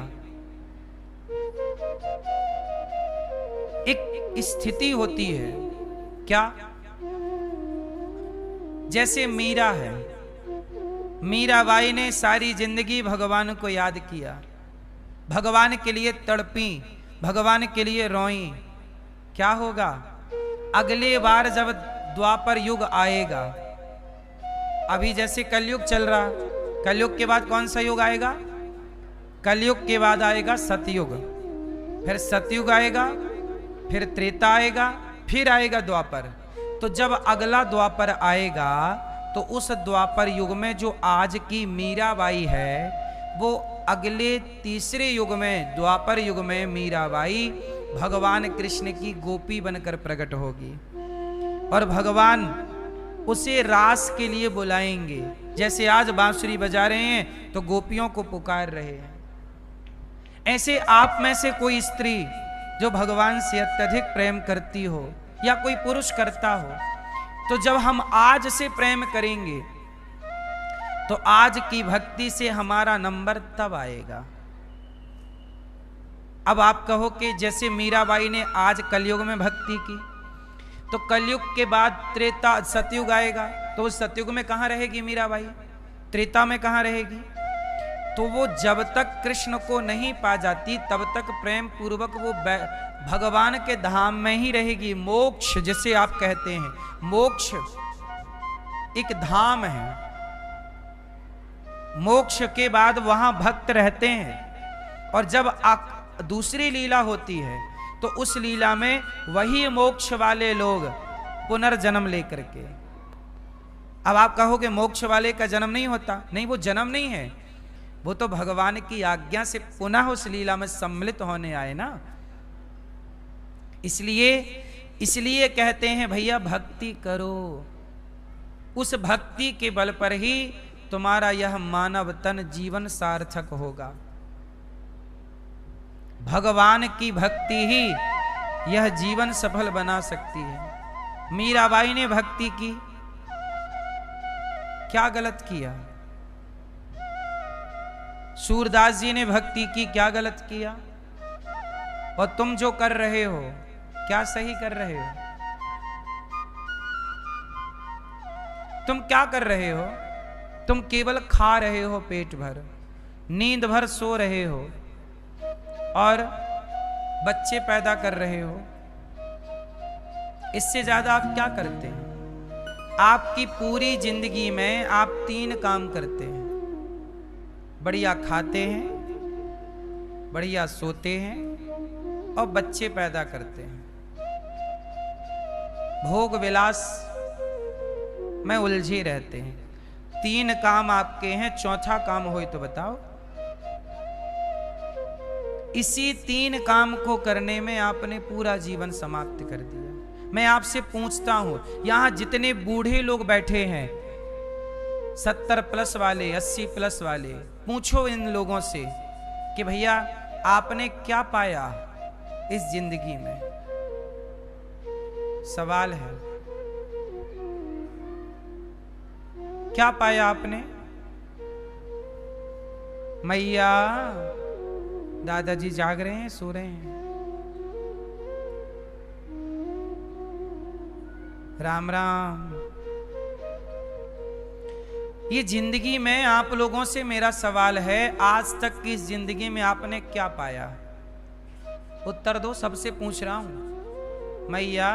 एक स्थिति होती है। क्या? जैसे मीरा है, मीराबाई ने सारी जिंदगी भगवान को याद किया, भगवान के लिए तड़पी, भगवान के लिए रोई। क्या होगा? अगले बार जब द्वापर युग आएगा, अभी जैसे कलयुग चल रहा, कलयुग के बाद कौन सा युग आएगा? कलयुग के बाद आएगा सतयुग, फिर सतयुग आएगा, फिर त्रेता आएगा, फिर आएगा द्वापर। तो जब अगला द्वापर आएगा तो उस द्वापर युग में जो आज की मीराबाई है, वो अगले तीसरे युग में, द्वापर युग में मीराबाई भगवान कृष्ण की गोपी बनकर प्रकट होगी और भगवान उसे रास के लिए बुलाएंगे। जैसे आज बांसुरी बजा रहे हैं तो गोपियों को पुकार रहे हैं, ऐसे आप में से कोई स्त्री जो भगवान से अत्यधिक प्रेम करती हो या कोई पुरुष करता हो, तो जब हम आज से प्रेम करेंगे तो आज की भक्ति से हमारा नंबर तब आएगा। अब आप कहो कि जैसे मीराबाई ने आज कलयुग में भक्ति की, तो कलयुग के बाद त्रेता सतयुग आएगा, तो उस सतयुग में कहां रहेगी मीराबाई? त्रेता में कहां रहेगी? तो वो जब तक कृष्ण को नहीं पा जाती तब तक प्रेम पूर्वक वो भगवान के धाम में ही रहेगी। मोक्ष जिसे आप कहते हैं, मोक्ष एक धाम है, मोक्ष के बाद वहां भक्त रहते हैं। और जब दूसरी लीला होती है तो उस लीला में वही मोक्ष वाले लोग पुनर्जन्म लेकर के। अब आप कहोगे मोक्ष वाले का जन्म नहीं होता? नहीं, वो जन्म नहीं है, वो तो भगवान की आज्ञा से पुनः उस लीला में सम्मिलित होने आए ना। इसलिए कहते हैं भैया भक्ति करो, उस भक्ति के बल पर ही तुम्हारा यह मानव तन जीवन सार्थक होगा। भगवान की भक्ति ही यह जीवन सफल बना सकती है। मीराबाई ने भक्ति की, क्या गलत किया? सूरदास जी ने भक्ति की, क्या गलत किया? और तुम जो कर रहे हो क्या सही कर रहे हो? तुम क्या कर रहे हो? तुम केवल खा रहे हो पेट भर, नींद भर सो रहे हो और बच्चे पैदा कर रहे हो। इससे ज्यादा आप क्या करते हैं? आपकी पूरी जिंदगी में आप 3 काम करते हैं, बढ़िया खाते हैं, बढ़िया सोते हैं और बच्चे पैदा करते हैं। भोग विलास में उलझे रहते हैं। 3 काम आपके हैं, चौथा काम हो तो बताओ। इसी 3 काम को करने में आपने पूरा जीवन समाप्त कर दिया। मैं आपसे पूछता हूं, यहां जितने बूढ़े लोग बैठे हैं, 70 प्लस वाले, 80 प्लस वाले, पूछो इन लोगों से कि भैया आपने क्या पाया इस जिंदगी में? सवाल है, क्या पाया आपने? मैया दादाजी जाग रहे हैं, सो रहे हैं? राम राम। ये जिंदगी में आप लोगों से मेरा सवाल है, आज तक की इस जिंदगी में आपने क्या पाया? उत्तर दो, सबसे पूछ रहा हूं। मैया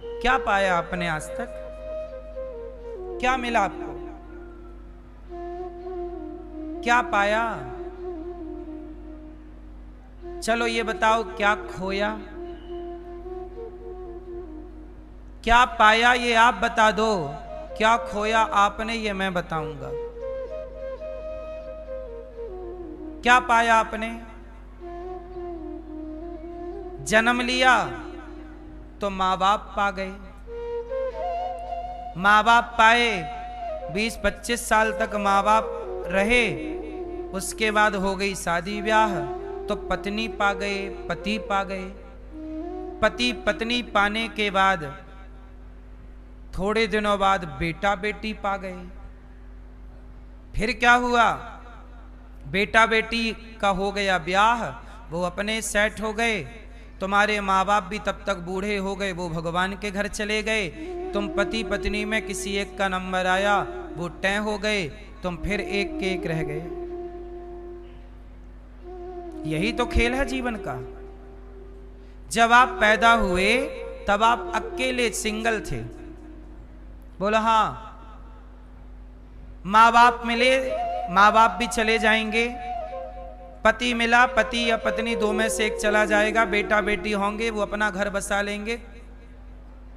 क्या पाया आपने आज तक? क्या मिला आपको? क्या पाया? चलो ये बताओ, क्या खोया? क्या पाया ये आप बता दो। क्या खोया आपने ये मैं बताऊंगा। क्या पाया आपने? जन्म लिया तो माँ बाप पा गए, माँ बाप पाए, 20-25 साल तक माँ बाप रहे, उसके बाद हो गई शादी ब्याह तो पत्नी पा गए, पति पा गए। पति पत्नी पाने के बाद थोड़े दिनों बाद बेटा बेटी पा गए। फिर क्या हुआ, बेटा बेटी का हो गया ब्याह, वो अपने सेट हो गए। तुम्हारे माँ बाप भी तब तक बूढ़े हो गए, वो भगवान के घर चले गए। तुम पति पत्नी में किसी एक का नंबर आया, वो तय हो गए, तुम फिर एक के एक रह गए। यही तो खेल है जीवन का। जब आप पैदा हुए तब आप अकेले सिंगल थे, बोला हाँ। माँ बाप मिले, माँ बाप भी चले जाएंगे। पति मिला, पति या पत्नी दो में से एक चला जाएगा। बेटा बेटी होंगे, वो अपना घर बसा लेंगे,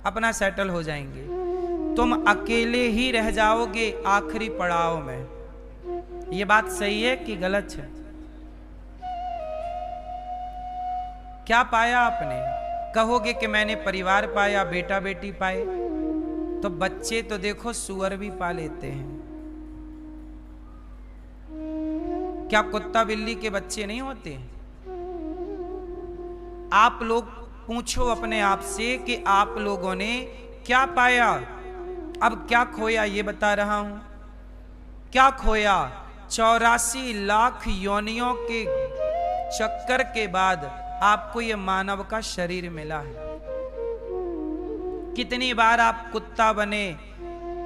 अपना सेटल हो जाएंगे। तुम अकेले ही रह जाओगे आखिरी पड़ाव में। ये बात सही है कि गलत है? क्या पाया आपने? कहोगे कि मैंने परिवार पाया, बेटा बेटी पाए, तो बच्चे तो देखो सुअर भी पा लेते हैं। क्या कुत्ता बिल्ली के बच्चे नहीं होते? आप लोग पूछो अपने आप से कि आप लोगों ने क्या पाया, अब क्या खोया, ये बता रहा हूं। क्या खोया? 84 लाख योनियों के चक्कर के बाद आपको ये मानव का शरीर मिला है। कितनी बार आप कुत्ता बने,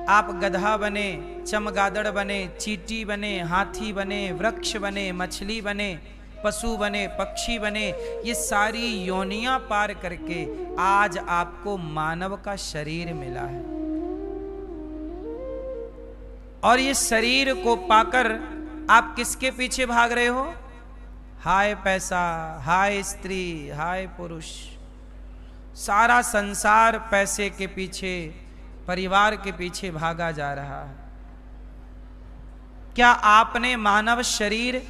आप गधा बने, चमगादड़ बने, चींटी बने, हाथी बने, वृक्ष बने, मछली बने, पशु बने, पक्षी बने। ये सारी योनियां पार करके आज आपको मानव का शरीर मिला है। और ये शरीर को पाकर आप किसके पीछे भाग रहे हो? हाय पैसा, हाय स्त्री, हाय पुरुष। सारा संसार पैसे के पीछे, परिवार के पीछे भागा जा रहा है। क्या आपने मानव शरीर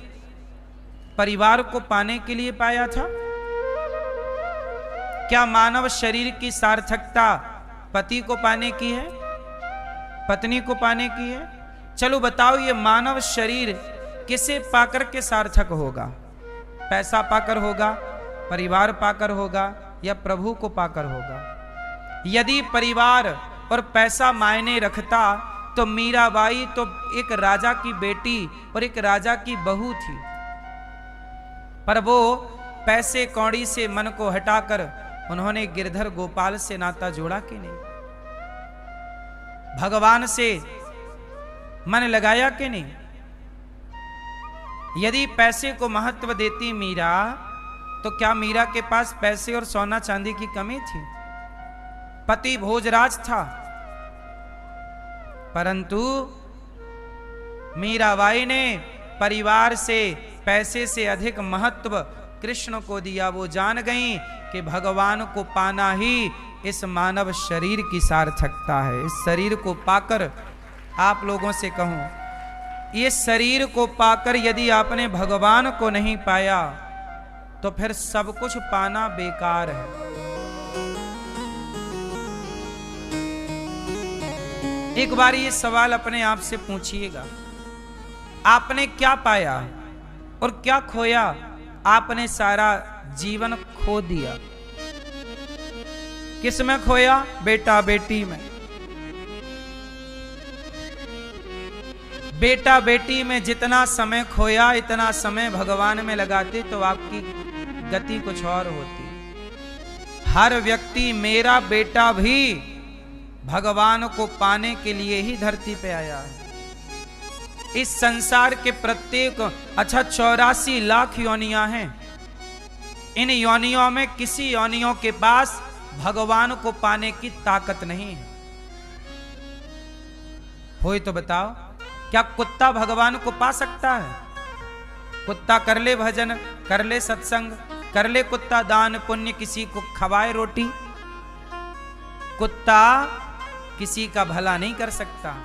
परिवार को पाने के लिए पाया था? क्या मानव शरीर की सार्थकता पति को पाने की है, पत्नी को पाने की है? चलो बताओ, ये मानव शरीर किसे पाकर के सार्थक होगा? पैसा पाकर होगा, परिवार पाकर होगा, या प्रभु को पाकर होगा? यदि परिवार और पैसा मायने रखता तो मीराबाई तो एक राजा की बेटी और एक राजा की बहू थी। पर वो पैसे कौड़ी से मन को हटाकर उन्होंने गिरधर गोपाल से नाता जोड़ा कि नहीं? भगवान से मन लगाया कि नहीं? यदि पैसे को महत्व देती मीरा, तो क्या मीरा के पास पैसे और सोना चांदी की कमी थी? पति भोजराज था, परंतु मीराबाई ने परिवार से, पैसे से अधिक महत्व कृष्ण को दिया। वो जान गई कि भगवान को पाना ही इस मानव शरीर की सार्थकता है। इस शरीर को पाकर, आप लोगों से कहूं, ये शरीर को पाकर यदि आपने भगवान को नहीं पाया तो फिर सब कुछ पाना बेकार है। एक बार ये सवाल अपने आप से पूछिएगा, आपने क्या पाया और क्या खोया? आपने सारा जीवन खो दिया। किस में खोया? बेटा बेटी में। बेटा बेटी में जितना समय खोया, इतना समय भगवान में लगाते तो आपकी गति कुछ और होती। हर व्यक्ति, मेरा बेटा भी भगवान को पाने के लिए ही धरती पे आया है। इस संसार के प्रत्येक 84 लाख योनियां हैं। इन योनियों में किसी योनियों के पास भगवान को पाने की ताकत नहीं है। हो तो बताओ, क्या कुत्ता भगवान को पा सकता है? कुत्ता कर ले भजन, कर ले सत्संग, कर ले कुत्ता दान पुण्य, किसी को खवाए रोटी, कुत्ता किसी का भला नहीं कर सकता।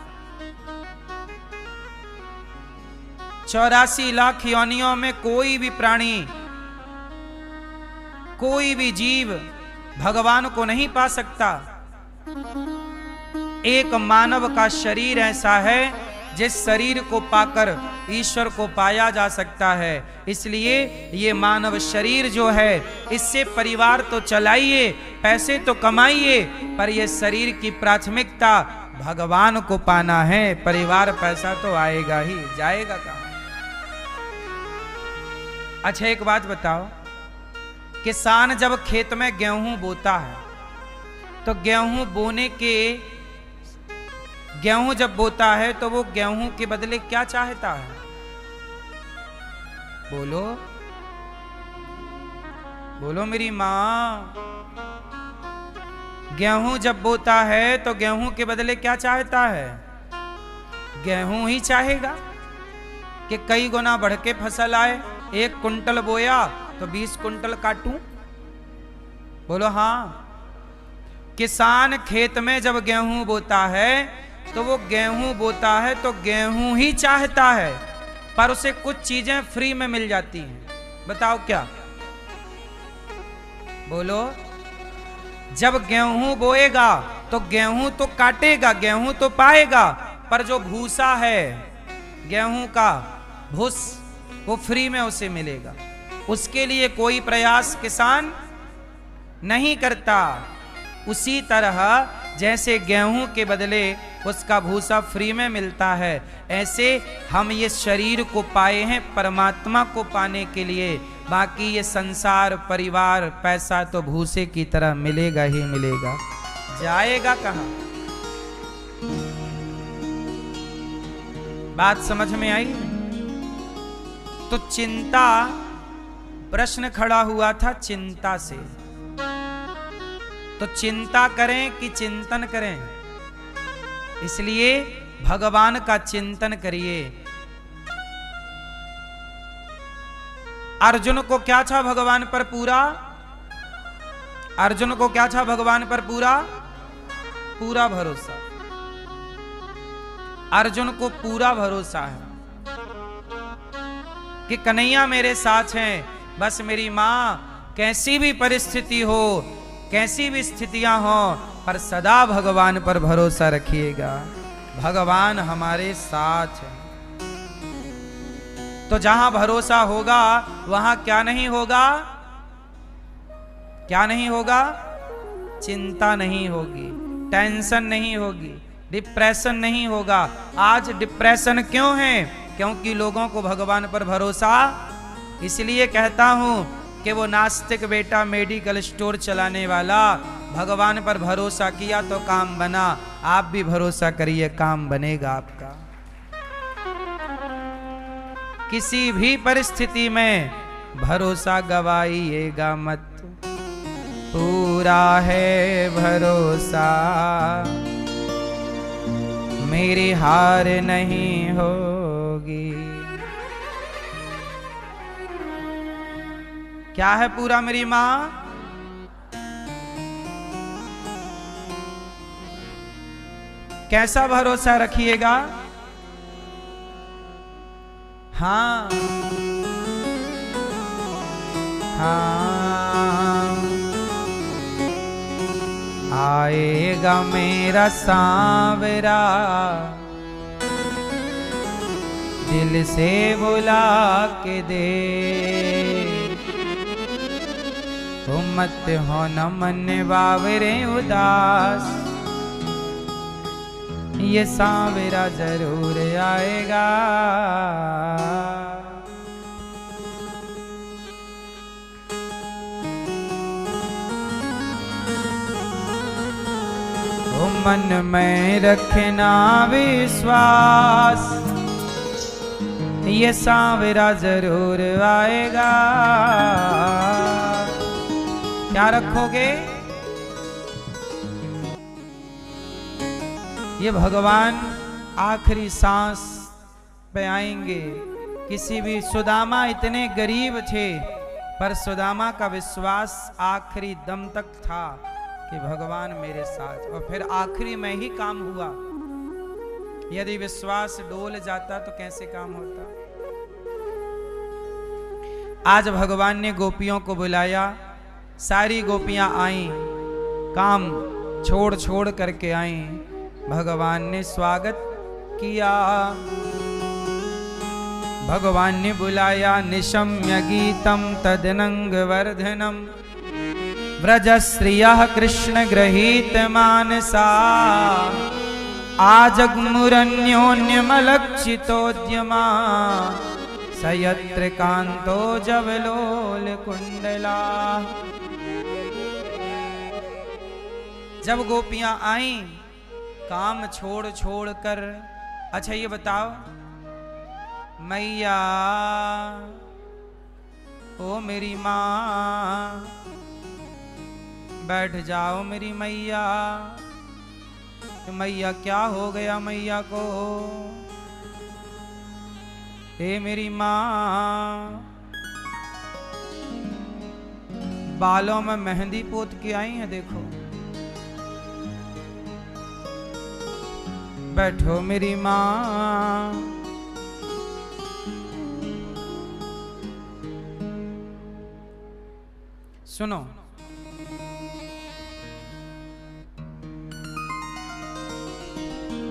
84 लाख योनियों में कोई भी प्राणी, कोई भी जीव भगवान को नहीं पा सकता। एक मानव का शरीर ऐसा है जिस शरीर को पाकर ईश्वर को पाया जा सकता है। इसलिए ये मानव शरीर जो है, इससे परिवार तो चलाइए, पैसे तो कमाइए, पर ये शरीर की प्राथमिकता भगवान को पाना है। परिवार पैसा तो आएगा ही, जाएगा कहाँ? अच्छा एक बात बताओ, किसान जब खेत में गेहूं बोता है तो गेहूं जब बोता है तो वो गेहूं के बदले क्या चाहता है? बोलो बोलो मेरी माँ। गेहूं जब बोता है तो गेहूं के बदले क्या चाहता है? गेहूं ही चाहेगा कि कई गुना बढ़ के फसल आए। 1 कुंटल बोया तो 20 कुंटल काटूं। बोलो हाँ। किसान खेत में जब गेहूं बोता है तो वो गेहूं बोता है तो गेहूं ही चाहता है, पर उसे कुछ चीजें फ्री में मिल जाती हैं। बताओ क्या? बोलो। जब गेहूं बोएगा तो गेहूं तो काटेगा, गेहूं तो पाएगा, पर जो भूसा है गेहूं का भूस वो फ्री में उसे मिलेगा। उसके लिए कोई प्रयास किसान नहीं करता। उसी तरह जैसे गेहूं के बदले उसका भूसा फ्री में मिलता है, ऐसे हम ये शरीर को पाए हैं परमात्मा को पाने के लिए। बाकी ये संसार, परिवार, पैसा तो भूसे की तरह मिलेगा ही मिलेगा, जाएगा कहाँ? बात समझ में आई? तो चिंता, प्रश्न खड़ा हुआ था चिंता से। तो चिंता करें कि चिंतन करें? इसलिए भगवान का चिंतन करिए। अर्जुन को क्या था भगवान पर पूरा? अर्जुन को क्या था भगवान पर पूरा? पूरा भरोसा। अर्जुन को पूरा भरोसा है कि कन्हैया मेरे साथ हैं। बस मेरी मां कैसी भी परिस्थिति हो, कैसी भी स्थितियां हो, पर सदा भगवान पर भरोसा रखिएगा। भगवान हमारे साथ हैं। तो जहां भरोसा होगा वहां क्या नहीं होगा? क्या नहीं होगा? चिंता नहीं होगी, टेंशन नहीं होगी, डिप्रेशन नहीं होगा। आज डिप्रेशन क्यों है? क्योंकि लोगों को भगवान पर भरोसा। इसलिए कहता हूं कि वो नास्तिक बेटा मेडिकल स्टोर चलाने वाला भगवान पर भरोसा किया तो काम बना। आप भी भरोसा करिए, काम बनेगा आपका। किसी भी परिस्थिति में भरोसा गवाइएगा मत, पूरा है भरोसा, मेरी हार नहीं होगी। क्या है पूरा मेरी मां? कैसा भरोसा रखिएगा? हाँ हाँ, आएगा मेरा सांवरा, दिल से बुला के दे। तो मत हो न मन बावरे उदास, ये सांवरा जरूर आएगा। तो मन में रखना विश्वास, ये सांवरा जरूर आएगा। क्या रखोगे? ये भगवान आखिरी सांस पे आएंगे। किसी भी, सुदामा इतने गरीब थे पर सुदामा का विश्वास आखिरी दम तक था कि भगवान मेरे साथ, और फिर आखिरी में ही काम हुआ। यदि विश्वास डोल जाता तो कैसे काम होता? आज भगवान ने गोपियों को बुलाया, सारी गोपियां आईं, काम छोड़ छोड़ करके आईं। भगवान ने स्वागत किया, भगवान ने बुलाया। निशम्य गीतम तदनंग वर्धनम, व्रजश्रियः कृष्ण गृहीत मानसा आजग्मुरन्योन्यमलक्षितोद्यमा सयत्र कांतो जवलोल कुंडला। जब गोपियां आई काम छोड़ छोड़ कर, अच्छा ये बताओ मैया ओ मेरी माँ बैठ जाओ मेरी मैया। मैया क्या हो गया मैया को? हे मेरी माँ बालों में मेहंदी पोत के आई है, देखो। बैठो मेरी माँ। सुनो,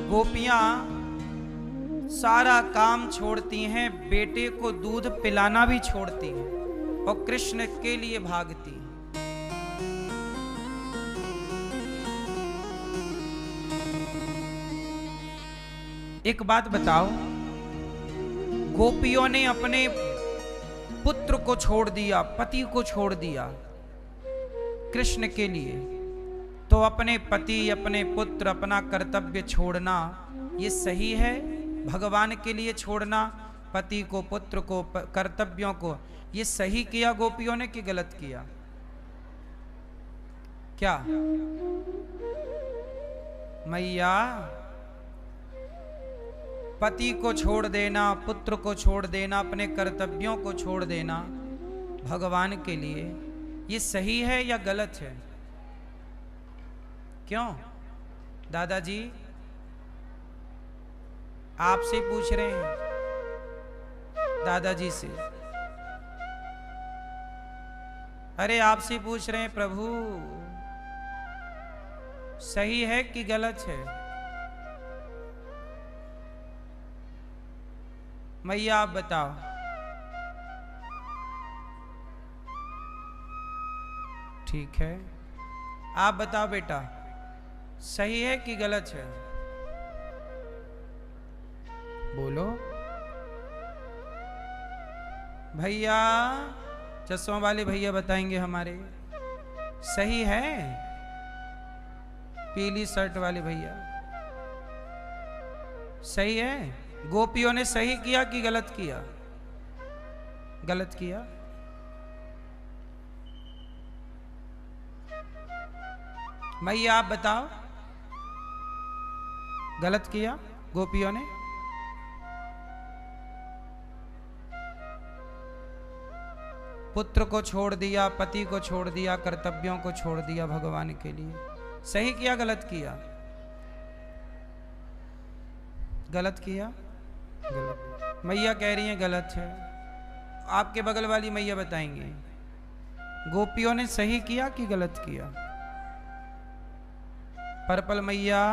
गोपियां सारा काम छोड़ती हैं, बेटे को दूध पिलाना भी छोड़ती हैं और कृष्ण के लिए भागती हैं। एक बात बताओ, गोपियों ने अपने पुत्र को छोड़ दिया, पति को छोड़ दिया कृष्ण के लिए, तो अपने पति, अपने पुत्र, अपना कर्तव्य छोड़ना ये सही है? भगवान के लिए छोड़ना पति को, पुत्र को, कर्तव्यों को, ये सही किया गोपियों ने कि गलत किया? क्या मैया पति को छोड़ देना, पुत्र को छोड़ देना, अपने कर्तव्यों को छोड़ देना भगवान के लिए, ये सही है या गलत है? क्यों दादाजी आपसे पूछ रहे हैं, दादाजी से। अरे आपसे पूछ रहे हैं प्रभु, सही है कि गलत है? मैया आप बताओ। ठीक है, आप बताओ बेटा, सही है कि गलत है? बोलो भैया, चश्मा वाले भैया बताएंगे हमारे। सही है? पीली शर्ट वाले भैया सही है? गोपियों ने सही किया कि गलत किया? गलत किया। मैया आप बताओ, गलत किया गोपियों ने? पुत्र को छोड़ दिया, पति को छोड़ दिया, कर्तव्यों को छोड़ दिया भगवान के लिए, सही किया गलत किया? गलत किया। गलत। मैया कह रही है गलत है। आपके बगल वाली मैया बताएंगे गोपियों ने सही किया कि गलत किया? पर्पल मैया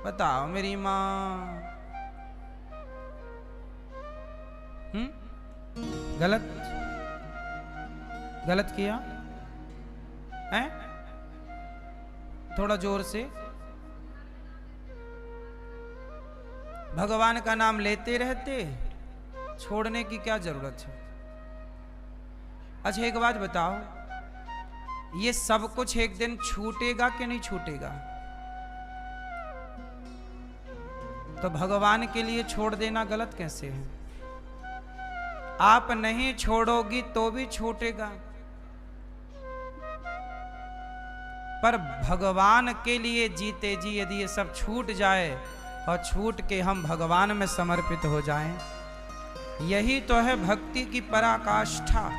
बताओ मेरी माँ। गलत? गलत किया है? थोड़ा जोर से। भगवान का नाम लेते रहते, छोड़ने की क्या जरूरत है? अच्छा एक बात बताओ, ये सब कुछ एक दिन छूटेगा कि नहीं छूटेगा? तो भगवान के लिए छोड़ देना गलत कैसे है? आप नहीं छोड़ोगी तो भी छूटेगा, पर भगवान के लिए जीते जी यदि ये सब छूट जाए और छूट के हम भगवान में समर्पित हो जाएं, यही तो है भक्ति की पराकाष्ठा।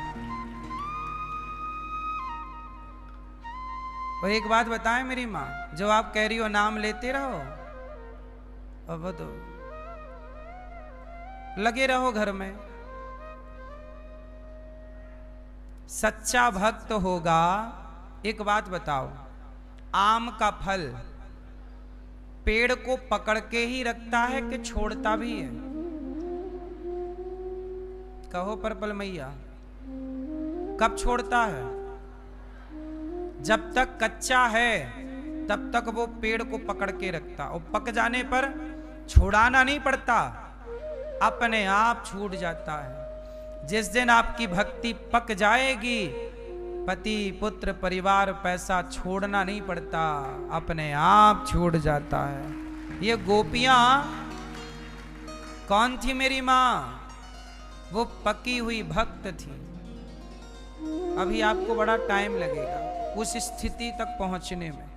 और एक बात बताएं मेरी माँ, जो आप कह रही हो नाम लेते रहो, अब तो लगे रहो घर में। सच्चा भक्त होगा। एक बात बताओ, आम का फल पेड़ को पकड़ के ही रखता है कि छोड़ता भी है? कहो पर्पल मैया। कब छोड़ता है? जब तक कच्चा है तब तक वो पेड़ को पकड़ के रखता, और पक जाने पर छुड़ाना नहीं पड़ता, अपने आप छूट जाता है। जिस दिन आपकी भक्ति पक जाएगी, पति पुत्र परिवार पैसा छोड़ना नहीं पड़ता, अपने आप छूट जाता है। ये गोपियां कौन थी मेरी मां? वो पकी हुई भक्त थी। अभी आपको बड़ा टाइम लगेगा उस स्थिति तक पहुंचने में।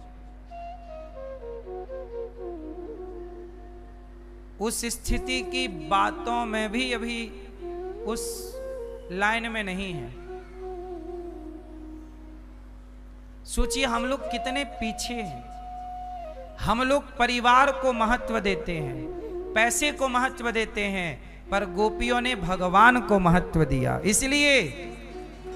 उस स्थिति की बातों में भी अभी उस लाइन में नहीं है। सोचिए हम लोग कितने पीछे हैं। हम लोग परिवार को महत्व देते हैं, पैसे को महत्व देते हैं, पर गोपियों ने भगवान को महत्व दिया। इसलिए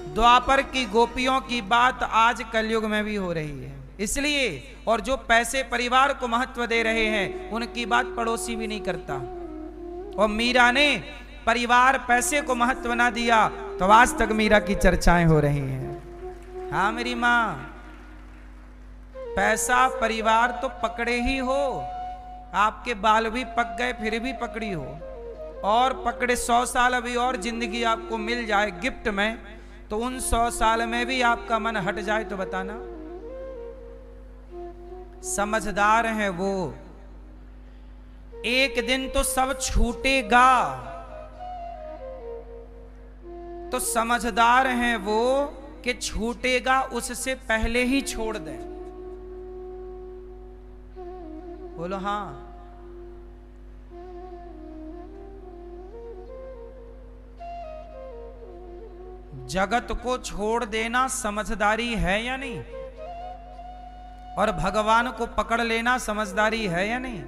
द्वापर की गोपियों की बात आज कलयुग में भी हो रही है। इसलिए, और जो पैसे परिवार को महत्व दे रहे हैं उनकी बात पड़ोसी भी नहीं करता। और मीरा ने परिवार पैसे को महत्व ना दिया तो आज तक मीरा की चर्चाएं हो रही हैं। हाँ मेरी मां, पैसा परिवार तो पकड़े ही हो, आपके बाल भी पक गए फिर भी पकड़ी हो, और पकड़े 100 साल अभी और जिंदगी आपको मिल जाए गिफ्ट में, तो उन 100 साल में भी आपका मन हट जाए तो बताना। समझदार हैं वो, एक दिन तो सब छूटेगा, तो समझदार हैं वो कि छूटेगा उससे पहले ही छोड़ दें। बोलो हां। जगत को छोड़ देना समझदारी है या नहीं? और भगवान को पकड़ लेना समझदारी है या नहीं?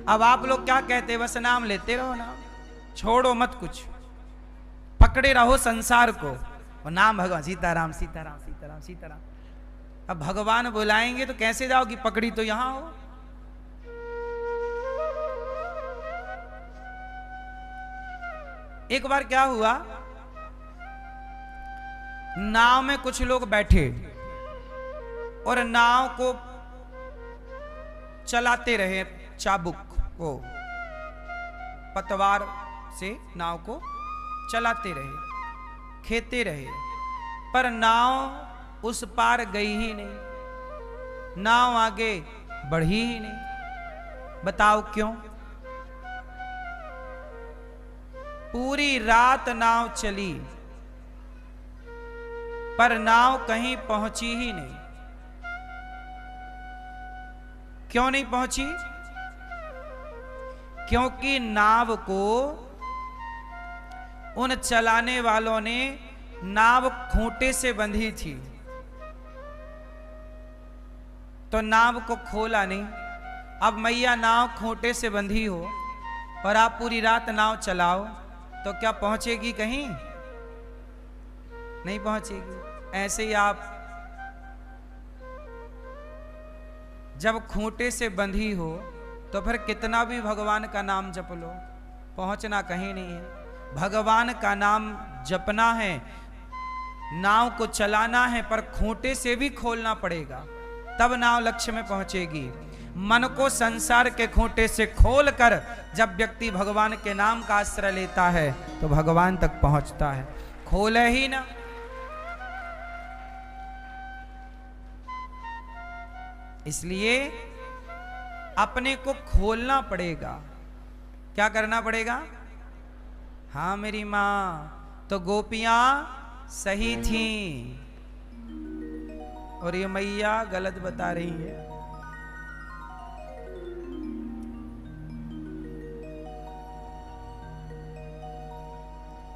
अब आप लोग क्या कहते, बस नाम लेते रहो, नाम छोड़ो मत, कुछ पकड़े रहो संसार को, और नाम भगवान सीताराम सीताराम सीताराम सीताराम। अब भगवान बुलाएंगे तो कैसे जाओगी? पकड़ी तो यहां हो। एक बार क्या हुआ, नाव में कुछ लोग बैठे और नाव को चलाते रहे, चाबुक को पतवार से नाव को चलाते रहे, खेते रहे, पर नाव उस पार गई ही नहीं, नाव आगे बढ़ी ही नहीं। बताओ क्यों? पूरी रात नाव चली पर नाव कहीं पहुंची ही नहीं। क्यों नहीं पहुंची? क्योंकि नाव को उन चलाने वालों ने नाव खूंटे से बंधी थी, तो नाव को खोला नहीं। अब मैया नाव खूंटे से बंधी हो और आप पूरी रात नाव चलाओ तो क्या पहुंचेगी? कहीं नहीं पहुंचेगी। ऐसे ही आप जब खूंटे से बंधी हो तो फिर कितना भी भगवान का नाम जप लो, पहुंचना कहीं नहीं है। भगवान का नाम जपना है, नाव को चलाना है, पर खूंटे से भी खोलना पड़ेगा, तब नाव लक्ष्य में पहुंचेगी। मन को संसार के खूंटे से खोलकर जब व्यक्ति भगवान के नाम का आश्रय लेता है तो भगवान तक पहुंचता है। खोले ही ना। इसलिए अपने को खोलना पड़ेगा। क्या करना पड़ेगा? हाँ मेरी मां, तो गोपियां सही थीं और ये मैया गलत बता रही है।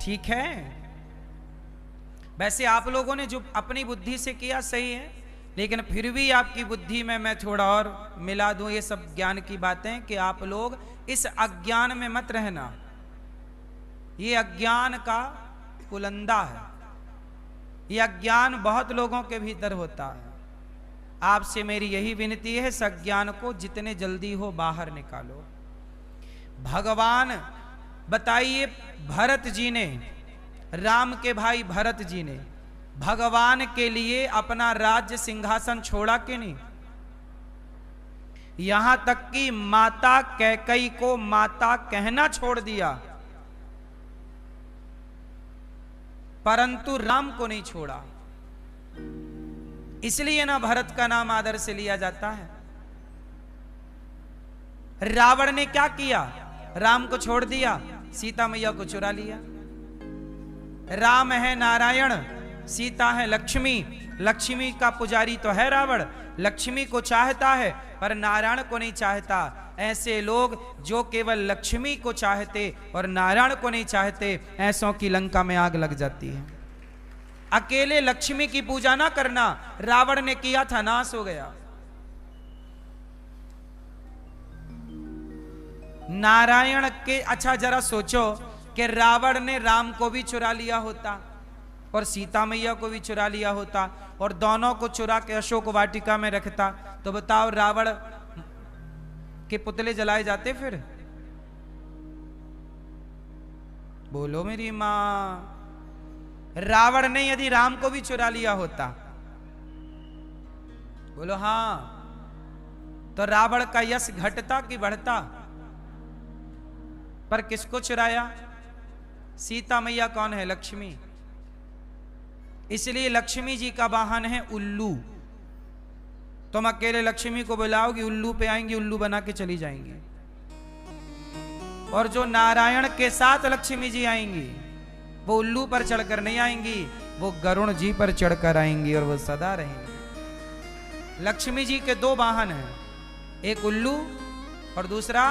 ठीक है, वैसे आप लोगों ने जो अपनी बुद्धि से किया सही है, लेकिन फिर भी आपकी बुद्धि में मैं थोड़ा और मिला दूं ये सब ज्ञान की बातें कि आप लोग इस अज्ञान में मत रहना। ये अज्ञान का कुलंदा है, ये अज्ञान बहुत लोगों के भीतर होता है। आपसे मेरी यही विनती है, इस अज्ञान को जितने जल्दी हो बाहर निकालो। भगवान बताइए, भरत जी ने, राम के भाई भरत जी ने भगवान के लिए अपना राज्य सिंहासन छोड़ा कि नहीं? यहां तक कि माता कैकई को माता कहना छोड़ दिया, परंतु राम को नहीं छोड़ा। इसलिए ना भरत का नाम आदर से लिया जाता है। रावण ने क्या किया? राम को छोड़ दिया, सीता मैया को चुरा लिया। राम है नारायण, सीता है लक्ष्मी। लक्ष्मी का पुजारी तो है रावण, लक्ष्मी को चाहता है पर नारायण को नहीं चाहता। ऐसे लोग जो केवल लक्ष्मी को चाहते और नारायण को नहीं चाहते, ऐसों की लंका में आग लग जाती है। अकेले लक्ष्मी की पूजा ना करना, रावण ने किया था, नाश हो गया। नारायण के, अच्छा जरा सोचो कि रावण ने राम को भी चुरा लिया होता और सीता मैया को भी चुरा लिया होता और दोनों को चुरा के अशोक वाटिका में रखता, तो बताओ रावण के पुतले जलाए जाते फिर? बोलो मेरी मां। रावण ने यदि राम को भी चुरा लिया होता, बोलो हां, तो रावण का यश घटता कि बढ़ता? पर किसको चुराया? सीता मैया कौन है? लक्ष्मी। इसलिए लक्ष्मी जी का वाहन है उल्लू। तुम अकेले लक्ष्मी को बुलाओगी, उल्लू पे आएंगी, उल्लू बना के चली जाएंगी। और जो नारायण के साथ लक्ष्मी जी आएंगी, वो उल्लू पर चढ़कर नहीं आएंगी, वो गरुण जी पर चढ़कर आएंगी और वो सदा रहेंगी। लक्ष्मी जी के दो वाहन हैं, एक उल्लू और दूसरा,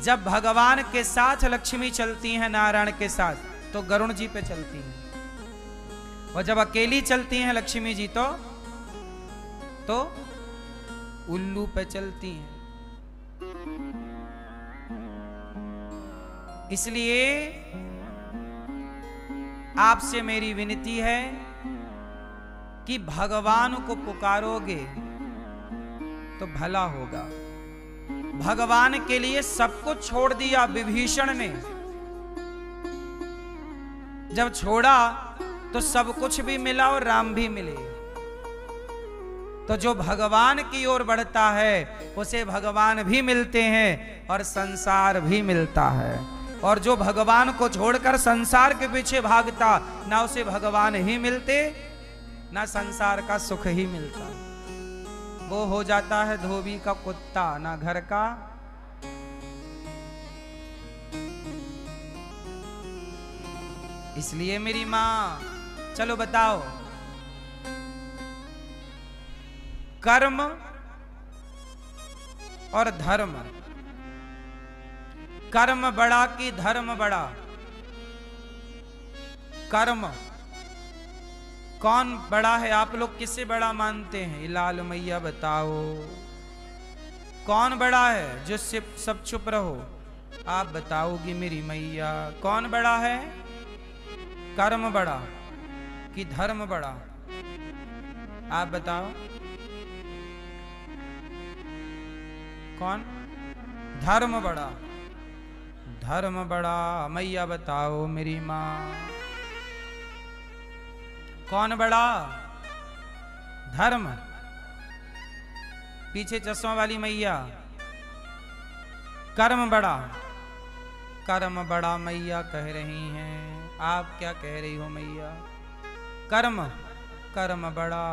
जब भगवान के साथ लक्ष्मी चलती हैं नारायण के साथ, तो गरुण जी पे चलती हैं, और जब अकेली चलती हैं लक्ष्मी जी तो उल्लू पे चलती हैं। इसलिए आपसे मेरी विनती है कि भगवान को पुकारोगे तो भला होगा। भगवान के लिए सब कुछ छोड़ दिया विभीषण ने। जब छोड़ा तो सब कुछ भी मिला और राम भी मिले। तो जो भगवान की ओर बढ़ता है उसे भगवान भी मिलते हैं और संसार भी मिलता है, और जो भगवान को छोड़कर संसार के पीछे भागता, ना उसे भगवान ही मिलते ना संसार का सुख ही मिलता। वो हो जाता है धोबी का कुत्ता, ना घर का। इसलिए मेरी मां, चलो बताओ, कर्म और धर्म, कर्म बड़ा कि धर्म बड़ा? कर्म कौन बड़ा है? आप लोग किससे बड़ा मानते हैं? लाल मैया बताओ, कौन बड़ा है? जो सब चुप रहो, आप बताओगी मेरी मैया, कौन बड़ा है? कर्म बड़ा कि धर्म बड़ा? आप बताओ कौन? धर्म बड़ा। धर्म बड़ा, मैया बताओ मेरी मां, कौन बड़ा? धर्म। पीछे चश्मा वाली मैया, कर्म बड़ा। कर्म बड़ा मैया कह रही हैं, आप क्या कह रही हो मैया? कर्म, कर्म बड़ा।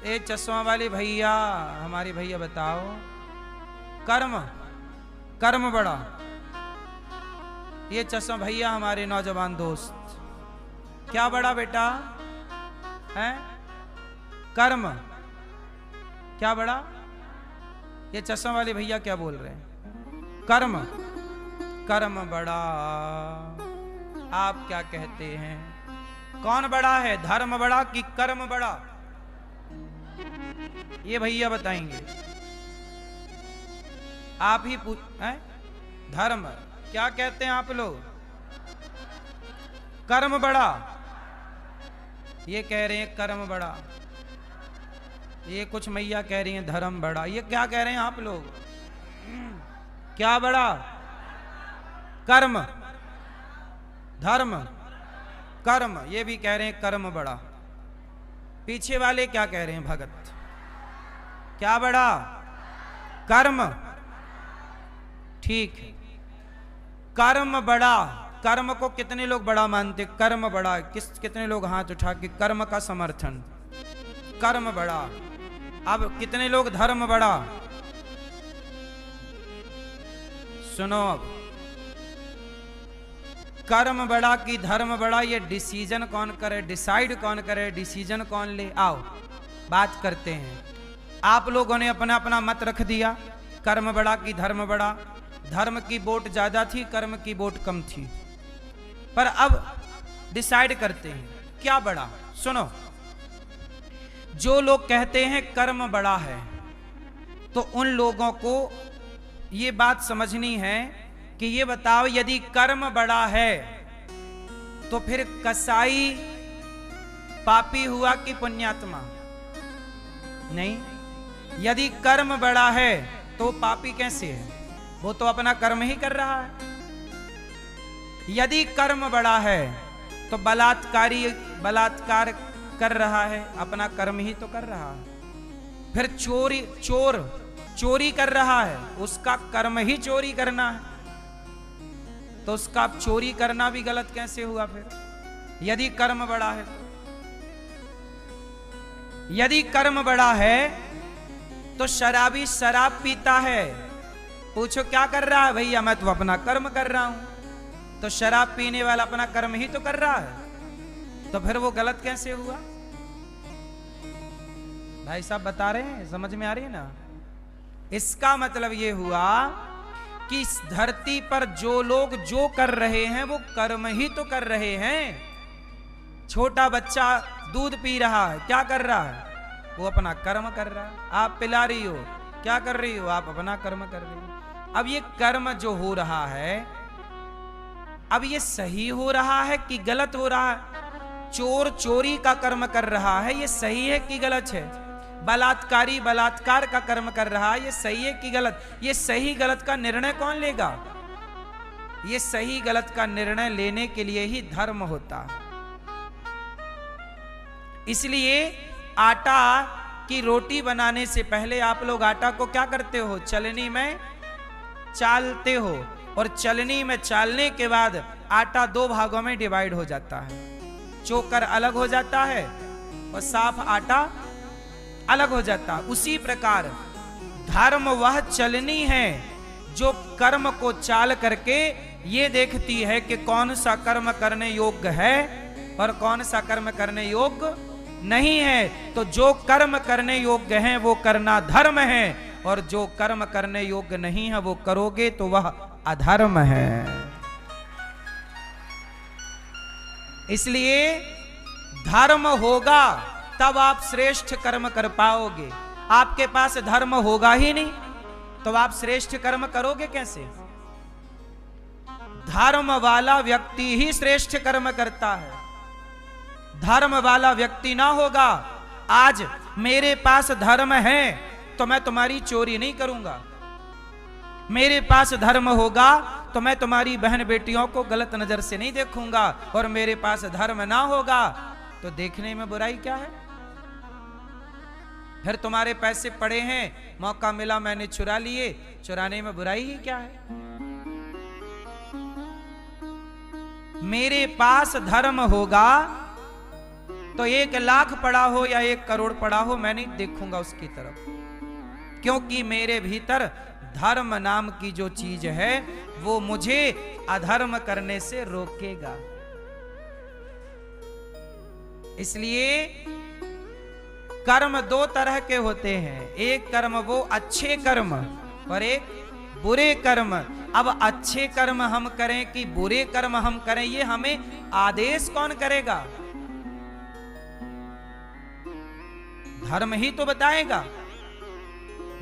ए चश्मा वाले भैया, हमारे भैया बताओ, कर्म, कर्म बड़ा। ये चश्मा भैया हमारे नौजवान दोस्त, क्या बड़ा बेटा है? कर्म। क्या बड़ा? ये चश्मा वाले भैया क्या बोल रहे हैं? कर्म, कर्म बड़ा। आप क्या कहते हैं? कौन बड़ा है? धर्म बड़ा कि कर्म बड़ा? ये भैया बताएंगे। आप ही हैं? धर्म क्या कहते हैं आप लोग? कर्म बड़ा। ये कह रहे हैं कर्म बड़ा, ये कुछ मैया कह रही हैं धर्म बड़ा। ये क्या कह रहे हैं आप लोग? क्या बड़ा? कर्म, धर्म, कर्म, ये भी कह रहे हैं कर्म बड़ा। पीछे वाले क्या कह रहे हैं भगत? क्या बड़ा? कर्म। ठीक है, कर्म बड़ा। कर्म को कितने लोग बड़ा मानते? कर्म बड़ा। कितने लोग हाथ उठा के कर्म का समर्थन? कर्म बड़ा। अब कितने लोग धर्म बड़ा? सुनो, अब कर्म बड़ा कि धर्म बड़ा, ये डिसीजन कौन करे, डिसाइड कौन करे, डिसीजन कौन ले? आओ बात करते हैं। आप लोगों ने अपना अपना मत रख दिया, कर्म बड़ा कि धर्म बड़ा। धर्म की वोट ज्यादा थी, कर्म की वोट कम थी। पर अब डिसाइड करते हैं क्या बड़ा। सुनो, जो लोग कहते हैं कर्म बड़ा है, तो उन लोगों को ये बात समझनी है कि ये बताओ, यदि कर्म बड़ा है तो फिर कसाई पापी हुआ कि पुण्यात्मा? नहीं। यदि कर्म बड़ा है तो पापी कैसे है? वो तो अपना कर्म ही कर रहा है। यदि कर्म बड़ा है तो बलात्कारी बलात्कार कर रहा है, अपना कर्म ही तो कर रहा है। फिर चोर चोरी कर रहा है, उसका कर्म ही चोरी करना है, तो उसका चोरी करना भी गलत कैसे हुआ फिर, यदि कर्म बड़ा है तो? यदि कर्म बड़ा है तो शराबी शराब पीता है, पूछो क्या कर रहा है? भैया मैं तो अपना कर्म कर रहा हूं। तो शराब पीने वाला अपना कर्म ही तो कर रहा है, तो फिर वो गलत कैसे हुआ? भाई साहब बता रहे हैं, समझ में आ रही है ना? इसका मतलब ये हुआ कि इस धरती पर जो लोग जो कर रहे हैं वो कर्म ही तो कर रहे हैं। छोटा बच्चा दूध पी रहा है, क्या कर रहा है? वो अपना कर्म कर रहा है। आप पिला रही हो, क्या कर रही हो? आप अपना कर्म कर रही हो। अब ये कर्म जो हो रहा है, अब ये सही हो रहा है कि गलत हो रहा है? चोर चोरी का कर्म कर रहा है, ये सही है कि गलत है? बलात्कारी बलात्कार का कर्म कर रहा है, ये सही है कि गलत? ये सही गलत का निर्णय कौन लेगा? ये सही गलत का निर्णय लेने के लिए ही धर्म होता है। इसलिए आटा की रोटी बनाने से पहले आप लोग आटा को क्या करते हो? चलनी में चालते हो, और चलनी में चालने के बाद आटा दो भागों में डिवाइड हो जाता है। चोकर अलग हो जाता है और साफ आटा अलग हो जाता। उसी प्रकार धर्म वह चलनी है जो कर्म को चाल करके ये देखती है कि कौन सा कर्म करने योग्य है और कौन सा कर्म करने योग्य नहीं है। तो जो कर्म करने योग्य है वो करना धर्म है, और जो कर्म करने योग्य नहीं है वो करोगे तो वह अधर्म है। इसलिए धर्म होगा तब आप श्रेष्ठ कर्म कर पाओगे। आपके पास धर्म होगा ही नहीं तो आप श्रेष्ठ कर्म करोगे कैसे? धर्म वाला व्यक्ति ही श्रेष्ठ कर्म करता है। धर्म वाला व्यक्ति ना होगा, आज मेरे पास धर्म है तो मैं तुम्हारी चोरी नहीं करूंगा, मेरे पास धर्म होगा तो मैं तुम्हारी बहन बेटियों को गलत नजर से नहीं देखूंगा, और मेरे पास धर्म ना होगा तो देखने में बुराई क्या है? फिर तुम्हारे पैसे पड़े हैं, मौका मिला मैंने चुरा लिए, चुराने में बुराई ही क्या है? मेरे पास धर्म होगा तो 1 लाख पड़ा हो या 1 करोड़ पड़ा हो मैं नहीं देखूंगा उसकी तरफ, क्योंकि मेरे भीतर धर्म नाम की जो चीज है वो मुझे अधर्म करने से रोकेगा। इसलिए कर्म 2 तरह के होते हैं, एक कर्म वो अच्छे कर्म और एक बुरे कर्म। अब अच्छे कर्म हम करें कि बुरे कर्म हम करें, ये हमें आदेश कौन करेगा? धर्म ही तो बताएगा।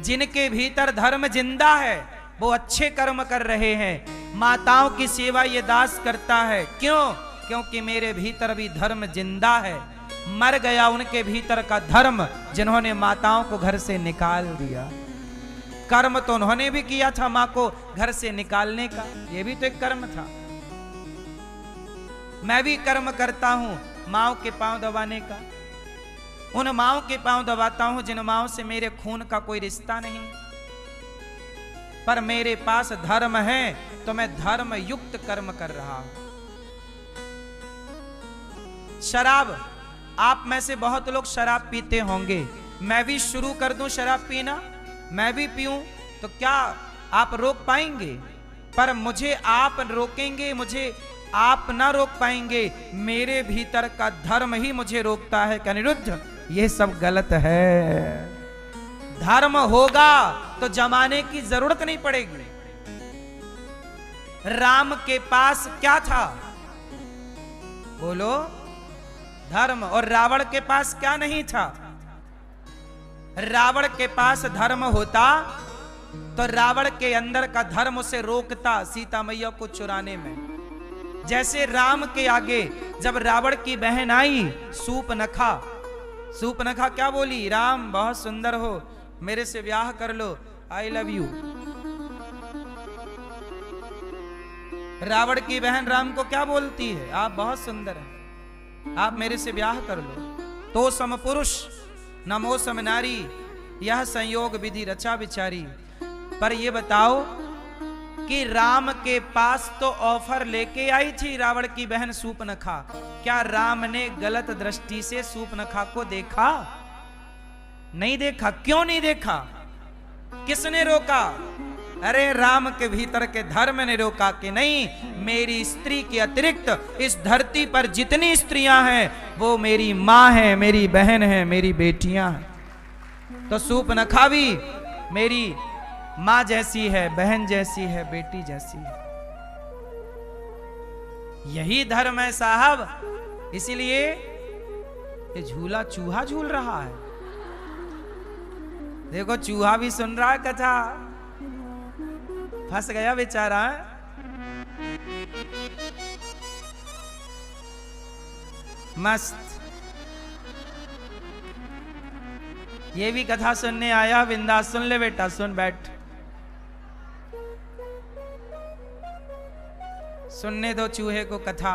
जिनके भीतर धर्म जिंदा है वो अच्छे कर्म कर रहे हैं। माताओं की सेवा ये दास करता है, क्यों? क्योंकि मेरे भीतर भी धर्म जिंदा है। मर गया उनके भीतर का धर्म जिन्होंने माताओं को घर से निकाल दिया। कर्म तो उन्होंने भी किया था मां को घर से निकालने का, यह भी तो एक कर्म था। मैं भी कर्म करता हूं माओ के पांव दबाने का। उन माओ के पांव दबाता हूं जिन माओ से मेरे खून का कोई रिश्ता नहीं, पर मेरे पास धर्म है तो मैं धर्म युक्त कर्म कर रहा हूं। शराब, आप में से बहुत लोग शराब पीते होंगे, मैं भी शुरू कर दूं शराब पीना, मैं भी पीऊं तो क्या आप रोक पाएंगे? पर मुझे आप रोकेंगे, मुझे आप ना रोक पाएंगे। मेरे भीतर का धर्म ही मुझे रोकता है कि अनिरुद्ध ये सब गलत है। धर्म होगा तो जमाने की जरूरत नहीं पड़ेगी। राम के पास क्या था? बोलो, धर्म। और रावण के पास क्या नहीं था? रावण के पास धर्म होता तो रावण के अंदर का धर्म उसे रोकता सीता मैया को चुराने में। जैसे राम के आगे जब रावण की बहन आई सूपनखा, सूपनखा क्या बोली? राम बहुत सुंदर हो, मेरे से ब्याह कर लो, आई लव यू। रावण की बहन राम को क्या बोलती है? आप बहुत सुंदर हैं, आप मेरे से ब्याह कर लो। तो सम पुरुष नमो सम नारी, यह संयोग विधि रचा विचारी। पर ये बताओ कि राम के पास तो ऑफर लेके आई थी रावण की बहन सूपनखा, क्या राम ने गलत दृष्टि से सूपनखा को देखा? नहीं देखा। क्यों नहीं देखा? किसने रोका? अरे राम के भीतर के धर्म ने रोका कि नहीं, मेरी स्त्री के अतिरिक्त इस धरती पर जितनी स्त्रियां हैं वो मेरी मां है, मेरी बहन है, मेरी बेटियां हैं। तो सूपनखा भी मेरी मां जैसी है, बहन जैसी है, बेटी जैसी है। यही धर्म है साहब। इसीलिए ये झूला चूहा झूल रहा है। देखो चूहा भी सुन रहा है कथा, फंस गया बेचारा। मस्त। ये भी कथा सुनने आया बिंदास, सुन ले बेटा, सुन बैठ, सुनने दो चूहे को कथा।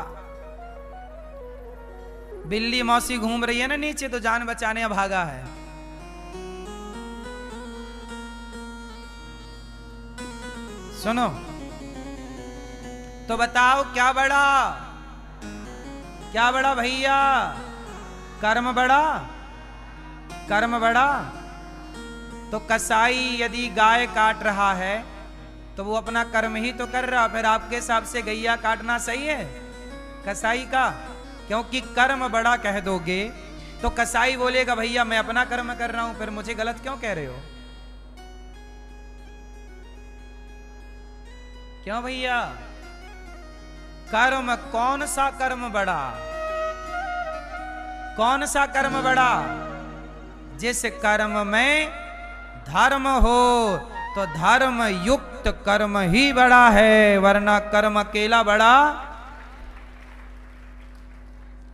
बिल्ली मौसी घूम रही है ना नीचे, तो जान बचाने भागा है। सुनो तो बताओ क्या बड़ा, क्या बड़ा भैया? कर्म बड़ा, कर्म बड़ा। तो कसाई यदि गाय काट रहा है तो वो अपना कर्म ही तो कर रहा, फिर आपके हिसाब से गैया काटना सही है कसाई का? क्योंकि कर्म बड़ा कह दोगे तो कसाई बोलेगा भैया मैं अपना कर्म कर रहा हूं, फिर मुझे गलत क्यों कह रहे हो? क्यों भैया? कर्म, कौन सा कर्म बड़ा? कौन सा कर्म बड़ा? जिस कर्म में धर्म हो तो धर्म युक्त कर्म ही बड़ा है, वरना कर्म अकेला बड़ा।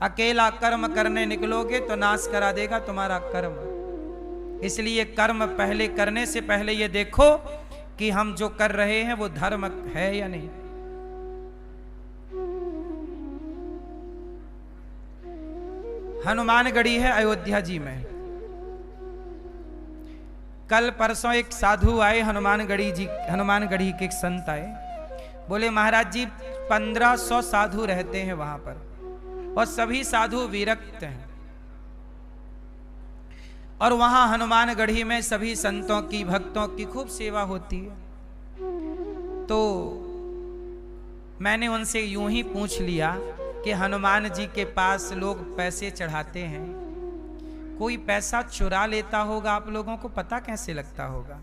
अकेला कर्म करने निकलोगे तो नाश करा देगा तुम्हारा कर्म। इसलिए कर्म पहले करने से पहले ये देखो कि हम जो कर रहे हैं वो धर्म है या नहीं। हनुमानगढ़ी है अयोध्या जी में। कल परसों एक साधु आए हनुमानगढ़ी जी, हनुमानगढ़ी के एक संत आए, बोले महाराज जी 1500 साधु रहते हैं वहां पर और सभी साधु विरक्त हैं, और वहां हनुमानगढ़ी में सभी संतों की, भक्तों की खूब सेवा होती है। तो मैंने उनसे यूं ही पूछ लिया कि हनुमान जी के पास लोग पैसे चढ़ाते हैं, कोई पैसा चुरा लेता होगा, आप लोगों को पता कैसे लगता होगा?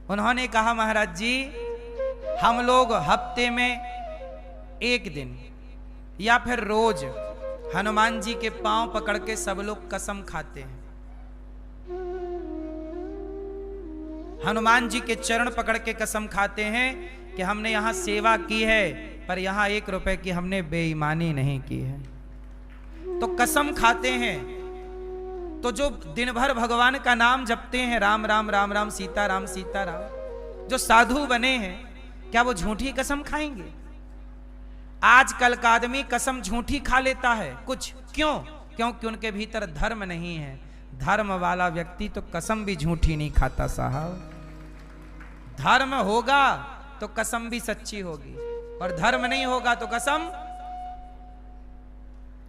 उन्होंने कहा महाराज जी हम लोग हफ्ते में एक दिन या फिर रोज हनुमान जी के पांव पकड़ के सब लोग कसम खाते हैं, हनुमान जी के चरण पकड़ के कसम खाते हैं कि हमने यहां सेवा की है पर यहां 1 रुपए की हमने बेईमानी नहीं की है। तो कसम खाते हैं। तो जो दिन भर भगवान का नाम जपते हैं, राम राम राम राम सीता राम सीता राम, जो साधु बने हैं क्या वो झूठी कसम खाएंगे? आजकल का आदमी कसम झूठी खा लेता है कुछ, क्यों? क्योंकि उनके भीतर धर्म नहीं है। धर्म वाला व्यक्ति तो कसम भी झूठी नहीं खाता साहब। धर्म होगा तो कसम भी सच्ची होगी, और धर्म नहीं होगा तो कसम।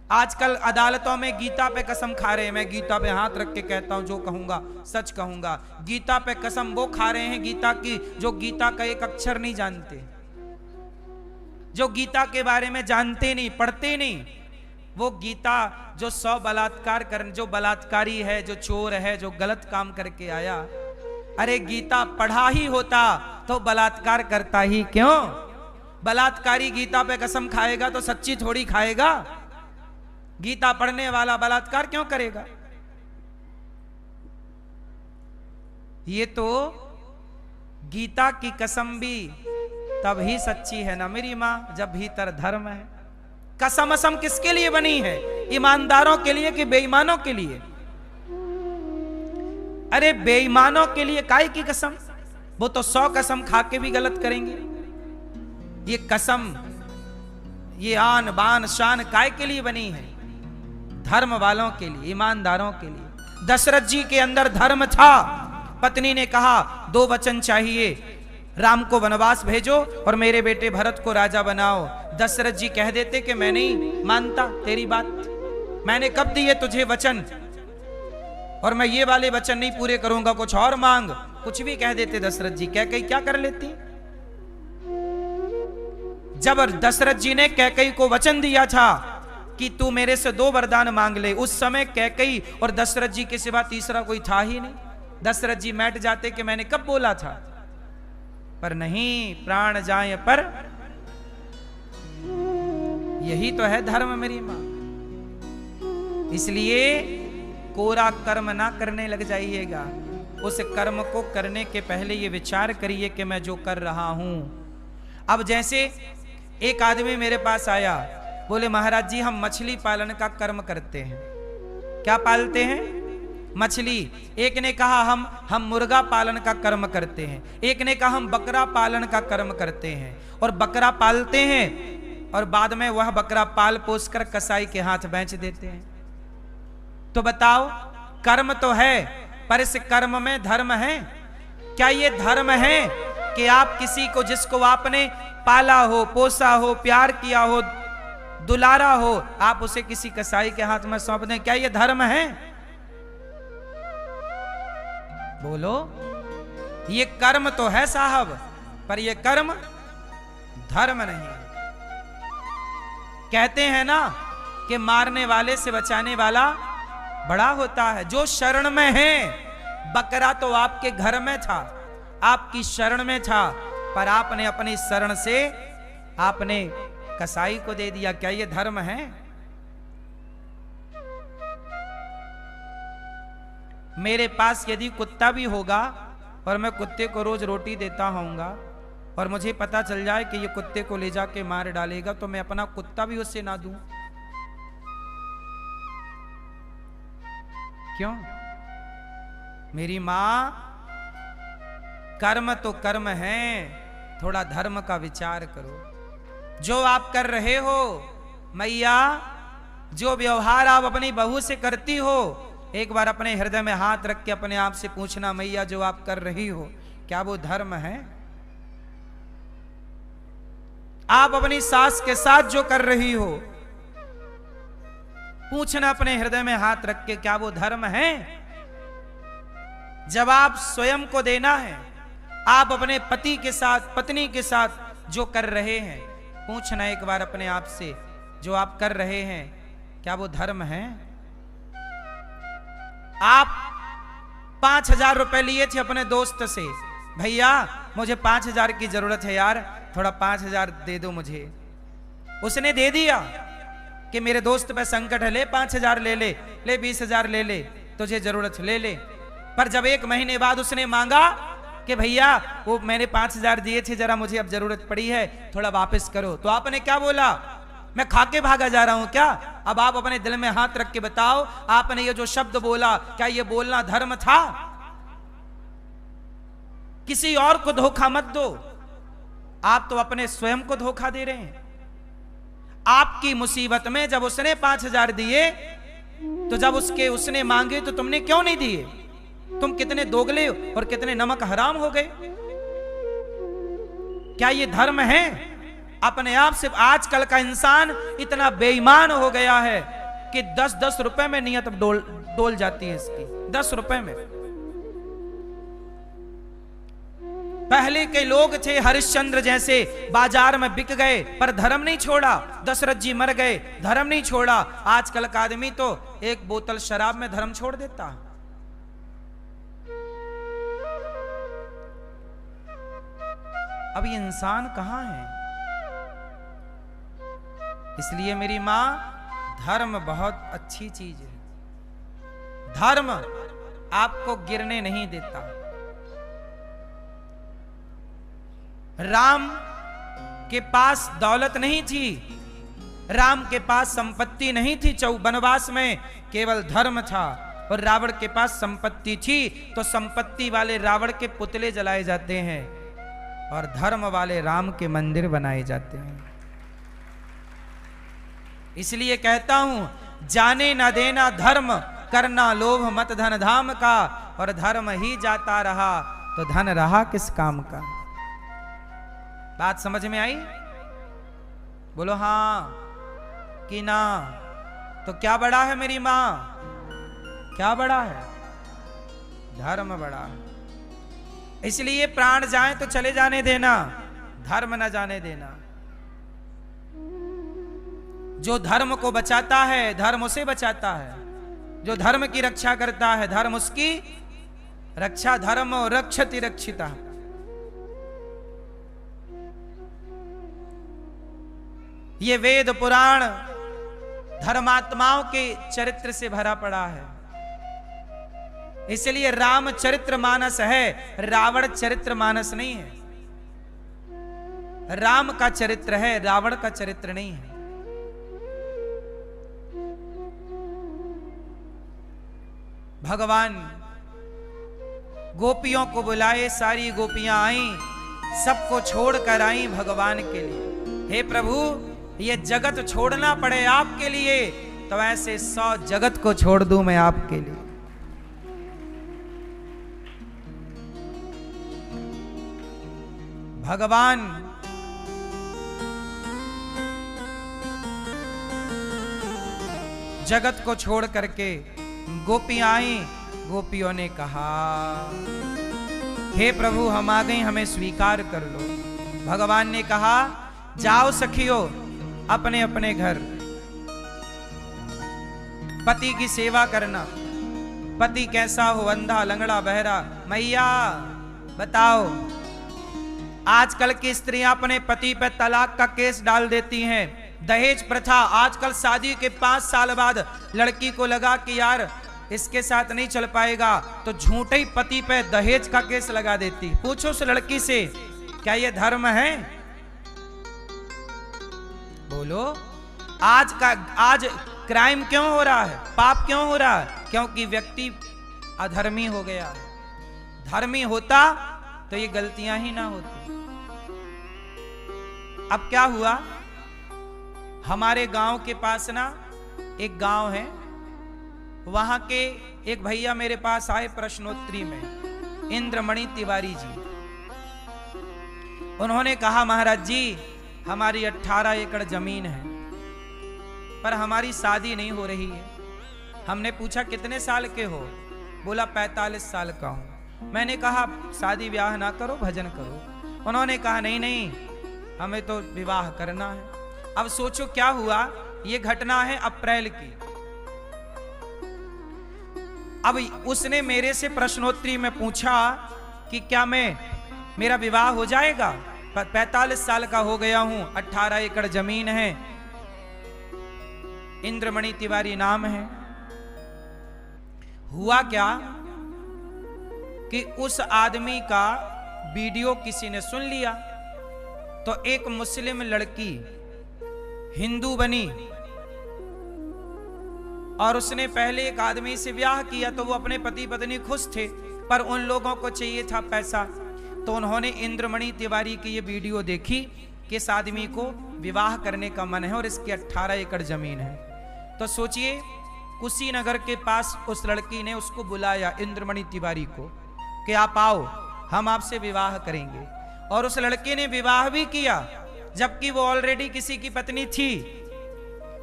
आजकल अदालतों में गीता पे कसम खा रहे हैं, मैं गीता पे हाथ रख के कहता हूं जो कहूंगा सच कहूंगा। गीता पे कसम वो खा रहे हैं गीता की जो गीता का एक अक्षर नहीं जानते, जो गीता के बारे में जानते नहीं, पढ़ते नहीं। वो गीता जो 100 बलात्कार कर, जो बलात्कारी है, जो चोर है, जो गलत काम करके आया, अरे गीता पढ़ा ही होता तो बलात्कार करता ही क्यों? बलात्कारी गीता पे कसम खाएगा तो सच्ची थोड़ी खाएगा। गीता पढ़ने वाला बलात्कार क्यों करेगा? ये तो गीता की कसम भी तभी सच्ची है ना मेरी मां, जब भीतर धर्म है। कसम असम किसके लिए बनी है? ईमानदारों के लिए कि बेईमानों के लिए? अरे बेईमानों के लिए काहे की कसम? वो तो 100 कसम खा के भी गलत करेंगे। ये कसम, ये आन बान शान काहे के लिए बनी है? धर्म वालों के लिए, ईमानदारों के लिए। दशरथ जी के अंदर धर्म था। पत्नी ने कहा 2 वचन चाहिए, राम को वनवास भेजो और मेरे बेटे भरत को राजा बनाओ। दशरथ जी कह देते कि मैं नहीं मानता तेरी बात, मैंने कब दिए तुझे वचन, और मैं ये वाले वचन नहीं पूरे करूंगा, कुछ और मांग। कुछ भी कह देते दशरथ जी। कैकई क्या कर लेती? जब दशरथ जी ने कैकई को वचन दिया था कि तू मेरे से 2 वरदान मांग ले, उस समय कैकई और दशरथ जी के सिवा तीसरा कोई था ही नहीं। दशरथ जी मैट जाते कि मैंने कब बोला था, पर नहीं, प्राण जाए पर। यही तो है धर्म मेरी मां। इसलिए कोरा कर्म ना करने लग जाइएगा। उस कर्म को करने के पहले ये विचार करिए कि मैं जो कर रहा हूं। अब जैसे एक आदमी मेरे पास आया, बोले महाराज जी हम मछली पालन का कर्म करते हैं। क्या पालते हैं? मछली। एक ने कहा हम मुर्गा पालन का कर्म करते हैं। एक ने कहा हम बकरा पालन का कर्म करते हैं। और बकरा पालते हैं और बाद में वह बकरा पाल पोस कर कसाई के हाथ बेच देते हैं। तो बताओ, कर्म तो है, पर इस कर्म में धर्म है? क्या ये धर्म है कि आप किसी को, जिसको आपने पाला हो, पोसा हो, प्यार किया हो, दुलारा हो, आप उसे किसी कसाई के हाथ में सौंप दें? क्या ये धर्म है? बोलो। ये कर्म तो है साहब, पर ये कर्म धर्म नहीं। कहते हैं ना कि मारने वाले से बचाने वाला बड़ा होता है। जो शरण में है, बकरा तो आपके घर में था, आपकी शरण में था, पर आपने अपनी शरण से आपने कसाई को दे दिया। क्या ये धर्म है? मेरे पास यदि कुत्ता भी होगा और मैं कुत्ते को रोज रोटी देता होऊंगा और मुझे पता चल जाए कि ये कुत्ते को ले जाके मार डालेगा, तो मैं अपना कुत्ता भी उससे ना दूं? क्यों? मेरी मां, कर्म तो कर्म है, थोड़ा धर्म का विचार करो। जो आप कर रहे हो मैया, जो व्यवहार आप अपनी बहू से करती हो, एक बार अपने हृदय में हाथ रख के अपने आप से पूछना, मैया जो आप कर रही हो क्या वो धर्म है? आप अपनी सास के साथ जो कर रही हो, पूछना अपने हृदय में हाथ रख के, क्या वो धर्म है? जवाब स्वयं को देना है। आप अपने पति के साथ, पत्नी के साथ जो कर रहे हैं, पूछना एक बार अपने आप से, जो आप कर रहे हैं क्या वो धर्म है? आप 5,000 रुपए लिए थे अपने दोस्त से, भैया मुझे 5,000 की जरूरत है यार, थोड़ा 5,000 दे दो मुझे। उसने दे दिया कि मेरे दोस्त पे संकट है, ले 5,000 ले 20,000 ले, तुझे जरूरत ले ले। पर जब 1 महीने बाद उसने मांगा कि भैया वो मैंने 5,000 दिए थे, जरा मुझे अब जरूरत पड़ी है, थोड़ा वापस करो, तो आपने क्या बोला? मैं खा के भागा जा रहा हूं क्या? अब आप अपने दिल में हाथ रख के बताओ, आपने ये जो शब्द बोला, क्या ये बोलना धर्म था? किसी और को धोखा मत दो, आप तो अपने स्वयं को धोखा दे रहे हैं। आपकी मुसीबत में जब उसने 5,000 दिए तो जब उसने मांगे तो तुमने क्यों नहीं दिए? तुम कितने दोगले और कितने नमक हराम हो गए। क्या ये धर्म है? अपने आप से आजकल का इंसान इतना बेईमान हो गया है कि 10-10 रुपए में नियत डोल जाती है इसकी। 10 रुपए में। पहले के लोग थे हरिश्चंद्र जैसे, बाजार में बिक गए पर धर्म नहीं छोड़ा। दशरथ जी मर गए, धर्म नहीं छोड़ा। आजकल का आदमी तो एक बोतल शराब में धर्म छोड़ देता। अब ये इंसान कहां है? इसलिए मेरी मां, धर्म बहुत अच्छी चीज है। धर्म आपको गिरने नहीं देता। राम के पास दौलत नहीं थी, राम के पास संपत्ति नहीं थी, वनवास में केवल धर्म था। और रावण के पास संपत्ति थी तो संपत्ति वाले रावण के पुतले जलाए जाते हैं और धर्म वाले राम के मंदिर बनाए जाते हैं। इसलिए कहता हूं, जाने ना देना धर्म, करना लोभ मत धन धाम का। और धर्म ही जाता रहा तो धन रहा किस काम का। बात समझ में आई? बोलो हां कि ना। तो क्या बड़ा है मेरी मां? क्या बड़ा है? धर्म बड़ा है। इसलिए प्राण जाए तो चले जाने देना, धर्म न जाने देना। जो धर्म को बचाता है धर्म उसे बचाता है। जो धर्म की रक्षा करता है धर्म उसकी रक्षा। धर्म रक्षति रक्षिता। ये वेद पुराण धर्मात्माओं के चरित्र से भरा पड़ा है। इसलिए राम चरित्र मानस है, रावण चरित्र मानस नहीं है। राम का चरित्र है, रावण का चरित्र नहीं है। भगवान गोपियों को बुलाए, सारी गोपियां आईं, सबको छोड़कर आईं भगवान के लिए। हे प्रभु, ये जगत छोड़ना पड़े आपके लिए तो ऐसे 100 जगत को छोड़ दूं मैं आपके लिए। भगवान जगत को छोड़ करके गोपियां आई। गोपियों ने कहा, हे प्रभु हम आ गए, हमें स्वीकार कर लो। भगवान ने कहा, जाओ सखियो अपने अपने घर, पति की सेवा करना। पति कैसा हो, अंधा लंगड़ा बहरा, मैया बताओ। आजकल की स्त्रियां अपने पति पे तलाक का केस डाल देती हैं। दहेज प्रथा, आजकल शादी के 5 साल बाद लड़की को लगा कि यार इसके साथ नहीं चल पाएगा तो झूठे ही पति पे दहेज का केस लगा देती। पूछो उस लड़की से, क्या यह धर्म है? बोलो। आज क्राइम क्यों हो रहा है, पाप क्यों हो रहा है? क्योंकि व्यक्ति अधर्मी हो गया है। धर्मी होता तो ये गलतियां ही ना होती। अब क्या हुआ, हमारे गांव के पास ना एक गांव है, वहां के एक भैया मेरे पास आए प्रश्नोत्तरी में, इंद्रमणि तिवारी जी। उन्होंने कहा, महाराज जी हमारी 18 एकड़ जमीन है पर हमारी शादी नहीं हो रही है। हमने पूछा कितने साल के हो? बोला 45 साल का हूं। मैंने कहा शादी ब्याह ना करो, भजन करो। उन्होंने कहा नहीं नहीं हमें तो विवाह करना है। अब सोचो क्या हुआ, ये घटना है अप्रैल की। अब उसने मेरे से प्रश्नोत्तरी में पूछा कि क्या मेरा विवाह हो जाएगा? 45 साल का हो गया हूं, 18 एकड़ जमीन है, इंद्रमणि तिवारी नाम है। हुआ क्या कि उस आदमी का वीडियो किसी ने सुन लिया तो एक मुस्लिम लड़की हिंदू बनी और उसने पहले एक आदमी से ब्याह किया तो वो अपने पति पत्नी खुश थे, पर उन लोगों को चाहिए था पैसा। तो उन्होंने इंद्रमणि तिवारी की ये वीडियो देखी कि इस आदमी को विवाह करने का मन है और इसकी 18 एकड़ जमीन है। तो सोचिए, कुशीनगर के पास उस लड़की ने उसको बुलाया, इंद्रमणि तिवारी को, कि आप आओ, हम आपसे विवाह करेंगे। और उस लड़के ने विवाह भी किया, जबकि वो ऑलरेडी किसी की पत्नी थी।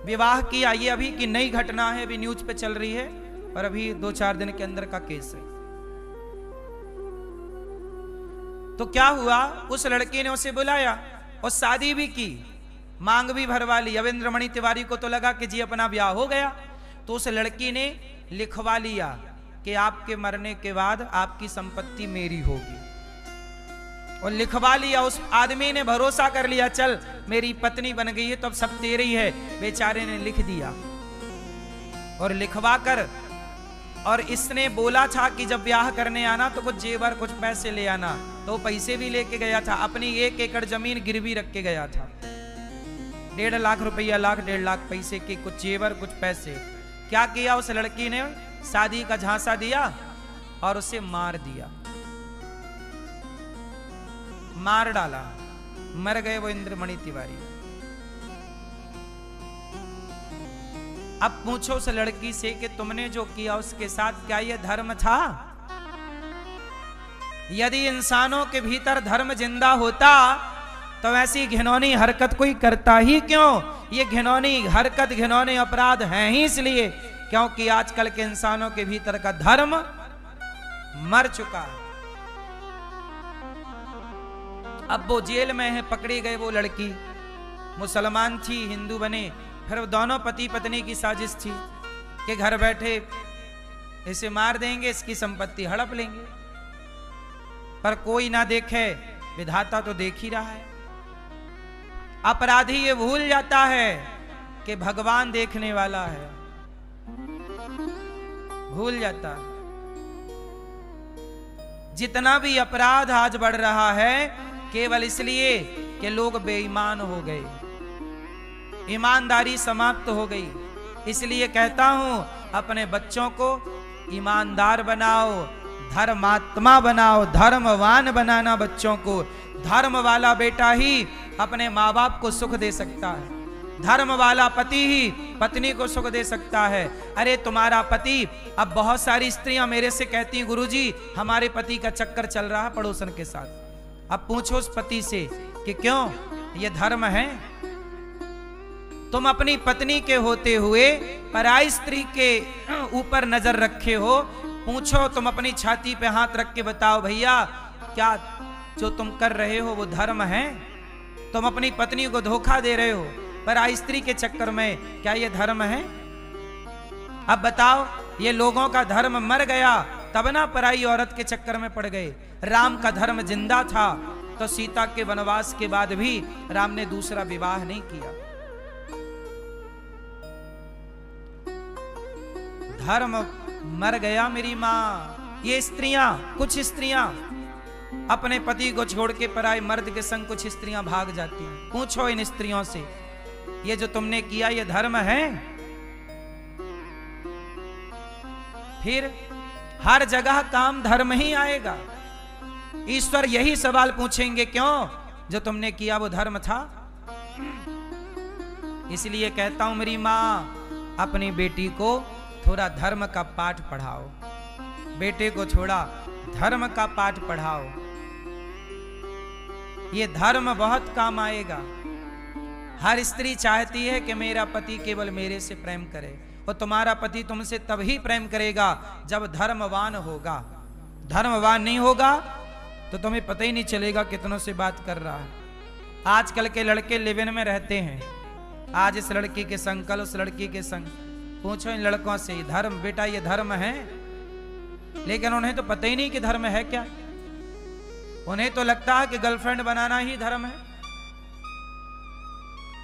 विवाह किया, ये अभी की नई घटना है, अभी न्यूज पे चल रही है, और अभी 2-4 दिन के अंदर का केस है। तो क्या हुआ, उस लड़के ने उसे बुलाया और शादी भी की, मांग भी भरवा ली। अब इंद्रमणि तिवारी को तो लगा कि जी अपना ब्याह हो गया, तो उस लड़की ने लिखवा लिया कि आपके मरने के बाद आपकी संपत्ति मेरी होगी, और लिखवा लिया। उस आदमी ने भरोसा कर लिया, चल मेरी पत्नी बन गई है तो अब सब तेरी है। बेचारे ने लिख दिया और लिखवा कर, और इसने बोला था कि जब ब्याह करने आना तो कुछ जेवर कुछ पैसे ले आना, तो पैसे भी लेके गया था। अपनी 1 एकड़ जमीन गिरवी रख के गया था, 1.5 लाख रुपया, 1.5 लाख पैसे के, कुछ जेवर कुछ पैसे। क्या किया, उस लड़की ने शादी का झांसा दिया और उसे मार दिया, मार डाला, मर गए वो इंद्रमणि तिवारी। अब पूछो उस लड़की से कि तुमने जो किया उसके साथ क्या यह धर्म था? यदि इंसानों के भीतर धर्म जिंदा होता तो ऐसी घिनौनी हरकत कोई करता ही क्यों? ये घिनौनी हरकत, घिनौने अपराध हैं ही इसलिए क्योंकि आजकल के इंसानों के भीतर का धर्म मर चुका है। अब वो जेल में है, पकड़ी गए। वो लड़की मुसलमान थी, हिंदू बने, फिर दोनों पति पत्नी की साजिश थी कि घर बैठे इसे मार देंगे, इसकी संपत्ति हड़प लेंगे। पर कोई ना देखे, विधाता तो देख ही रहा है। अपराधी ये भूल जाता है कि भगवान देखने वाला है, भूल जाता है। जितना भी अपराध आज बढ़ रहा है केवल इसलिए कि लोग बेईमान हो गए, ईमानदारी समाप्त हो गई। इसलिए कहता हूं, अपने बच्चों को ईमानदार बनाओ, धर्मात्मा बनाओ, धर्मवान बनाना बच्चों को। धर्म वाला बेटा ही अपने माँ बाप को सुख दे सकता है, धर्म वाला पति ही पत्नी को सुख दे सकता है। अरे तुम्हारा पति, अब बहुत सारी स्त्रियां मेरे से कहती हैं, गुरुजी हमारे पति का चक्कर चल रहा है पड़ोसन के साथ। अब पूछो उस पति से कि क्यों, ये धर्म है? तुम अपनी पत्नी के होते हुए पराई स्त्री के ऊपर नजर रखे हो। पूछो, तुम अपनी छाती पे हाथ रख के बताओ, भैया क्या जो तुम कर रहे हो वो धर्म है? तुम अपनी पत्नी को धोखा दे रहे हो पराई स्त्री के चक्कर में, क्या ये धर्म है? अब बताओ, ये लोगों का धर्म मर गया तब ना पराई औरत के चक्कर में पड़ गए। राम का धर्म जिंदा था तो सीता के वनवास के बाद भी राम ने दूसरा विवाह नहीं किया। धर्म मर गया मेरी मां। ये स्त्रियां, कुछ स्त्रियां अपने पति को छोड़ के पराए मर्द के संग कुछ स्त्रियां भाग जाती हैं। पूछो इन स्त्रियों से, ये जो तुमने किया ये धर्म है? फिर हर जगह काम धर्म ही आएगा। ईश्वर यही सवाल पूछेंगे, क्यों जो तुमने किया वो धर्म था? इसलिए कहता हूं मेरी मां, अपनी बेटी को थोड़ा धर्म का पाठ पढ़ाओ, बेटे को थोड़ा धर्म का पाठ पढ़ाओ। ये धर्म बहुत काम आएगा। हर स्त्री चाहती है कि मेरा पति केवल मेरे से प्रेम करे, और तुम्हारा पति तुमसे तभी प्रेम करेगा जब धर्मवान होगा। धर्मवान नहीं होगा तो तुम्हें पता ही नहीं चलेगा कितनों से बात कर रहा है। आजकल के लड़के लिव इन में रहते हैं, आज इस लड़की के संग, कल उस लड़की के संग। पूछो इन लड़कों से, धर्म बेटा ये धर्म है? लेकिन उन्हें तो पता ही नहीं कि धर्म है क्या। उन्हें तो लगता है कि गर्लफ्रेंड बनाना ही धर्म है।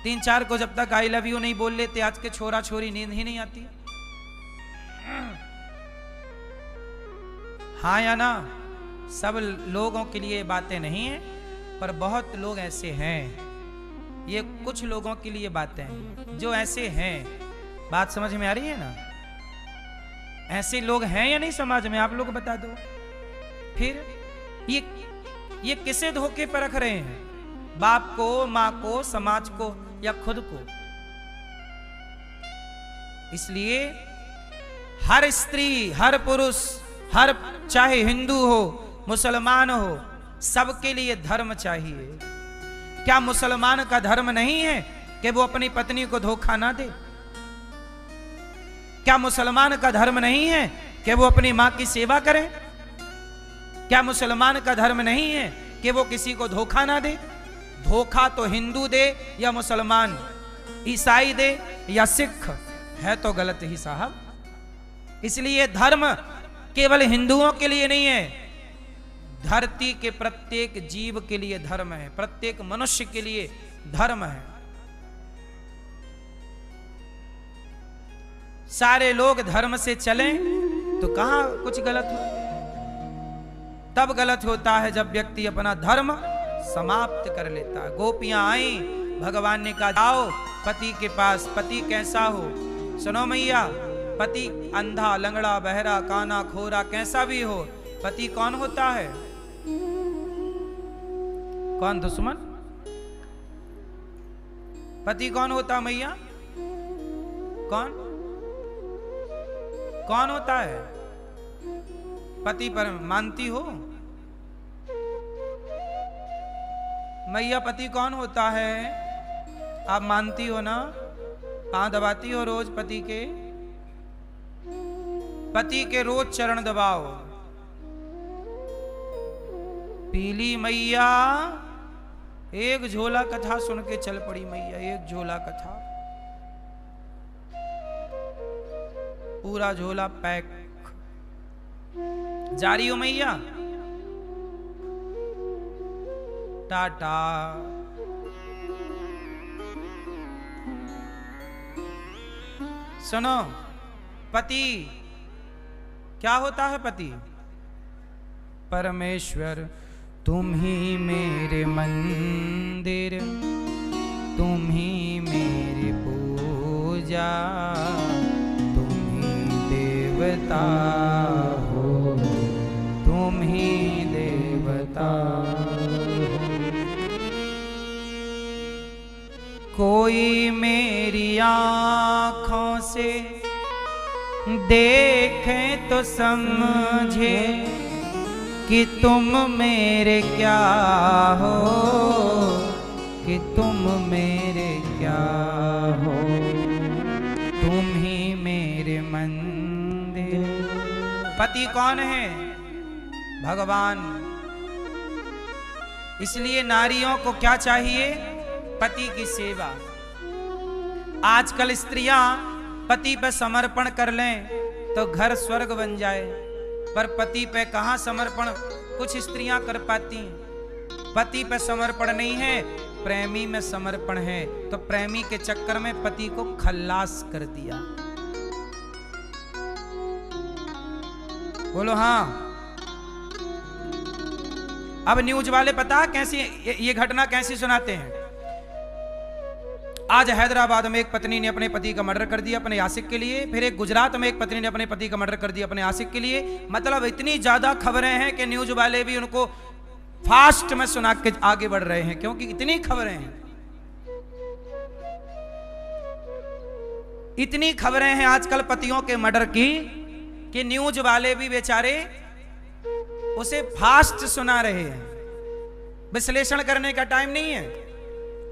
3-4 को जब तक आई लव यू नहीं बोल लेते आज के छोरा छोरी, नींद ही नहीं आती। हाँ या ना? सब लोगों के लिए बातें नहीं है, पर बहुत लोग ऐसे हैं। ये कुछ लोगों के लिए बातें हैं जो ऐसे हैं। बात समझ में आ रही है ना? ऐसे लोग हैं या नहीं समाज में, आप लोग बता दो। फिर ये किसे धोखे पर रख रहे हैं? बाप को, मां को, समाज को या खुद को। इसलिए हर स्त्री, हर पुरुष, हर चाहे हिंदू हो, मुसलमान हो, सबके लिए धर्म चाहिए। क्या मुसलमान का धर्म नहीं है कि वो अपनी पत्नी को धोखा ना दे? क्या मुसलमान का धर्म नहीं है कि वो अपनी मां की सेवा करे? क्या मुसलमान का धर्म नहीं है कि वो किसी को धोखा ना दे? धोखा तो हिंदू दे या मुसलमान, ईसाई दे या सिख, है तो गलत ही साहब। इसलिए धर्म केवल हिंदुओं के लिए नहीं है, धरती के प्रत्येक जीव के लिए धर्म है, प्रत्येक मनुष्य के लिए धर्म है। सारे लोग धर्म से चलें तो कहां कुछ गलत हो? तब गलत होता है जब व्यक्ति अपना धर्म समाप्त कर लेता है। गोपियां आई, भगवान ने कहा जाओ पति के पास। पति कैसा हो? सुनो मैया, पति अंधा, लंगड़ा, बहरा, काना, खोरा, कैसा भी हो, पति कौन होता है? कौन दुश्मन? पति कौन होता मैया? कौन कौन होता है? पति पर मानती हो मैया? पति कौन होता है? आप मानती हो ना? पांव दबाती हो रोज पति के? पति के रोज चरण दबाओ। पीली मैया एक झोला कथा सुन के चल पड़ी मैया, एक झोला कथा, पूरा झोला पैक। जा रही हो मैया? टाटा। सुनो, पति क्या होता है? पति परमेश्वर तुम ही मेरे मंदिर, तुम ही मेरी पूजा, तुम ही देवता हो, तुम ही देवता हो। कोई मेरी आँखों से देखे तो समझे कि तुम मेरे क्या हो, कि तुम मेरे क्या हो, तुम ही मेरे मंदिर। पति कौन है? भगवान। इसलिए नारियों को क्या चाहिए? पति की सेवा। आजकल स्त्रियां पति पर समर्पण कर लें तो घर स्वर्ग बन जाए, पर पति पे कहां समर्पण कुछ स्त्रियां कर पाती हैं। पति पे समर्पण नहीं है, प्रेमी में समर्पण है। तो प्रेमी के चक्कर में पति को खल्लास कर दिया। बोलो हाँ। अब न्यूज वाले पता कैसी ये घटना कैसी सुनाते हैं। आज हैदराबाद में एक पत्नी ने अपने पति का मर्डर कर दिया अपने आशिक के लिए। फिर एक गुजरात में एक पत्नी ने अपने पति का मर्डर कर दिया अपने आशिक के लिए। मतलब इतनी ज्यादा खबरें हैं कि न्यूज वाले भी उनको फास्ट में सुना के आगे बढ़ रहे हैं, क्योंकि इतनी खबरें हैं, इतनी खबरें हैं आजकल पतियों के मर्डर की कि न्यूज वाले भी बेचारे उसे फास्ट सुना रहे हैं। विश्लेषण करने का टाइम नहीं है,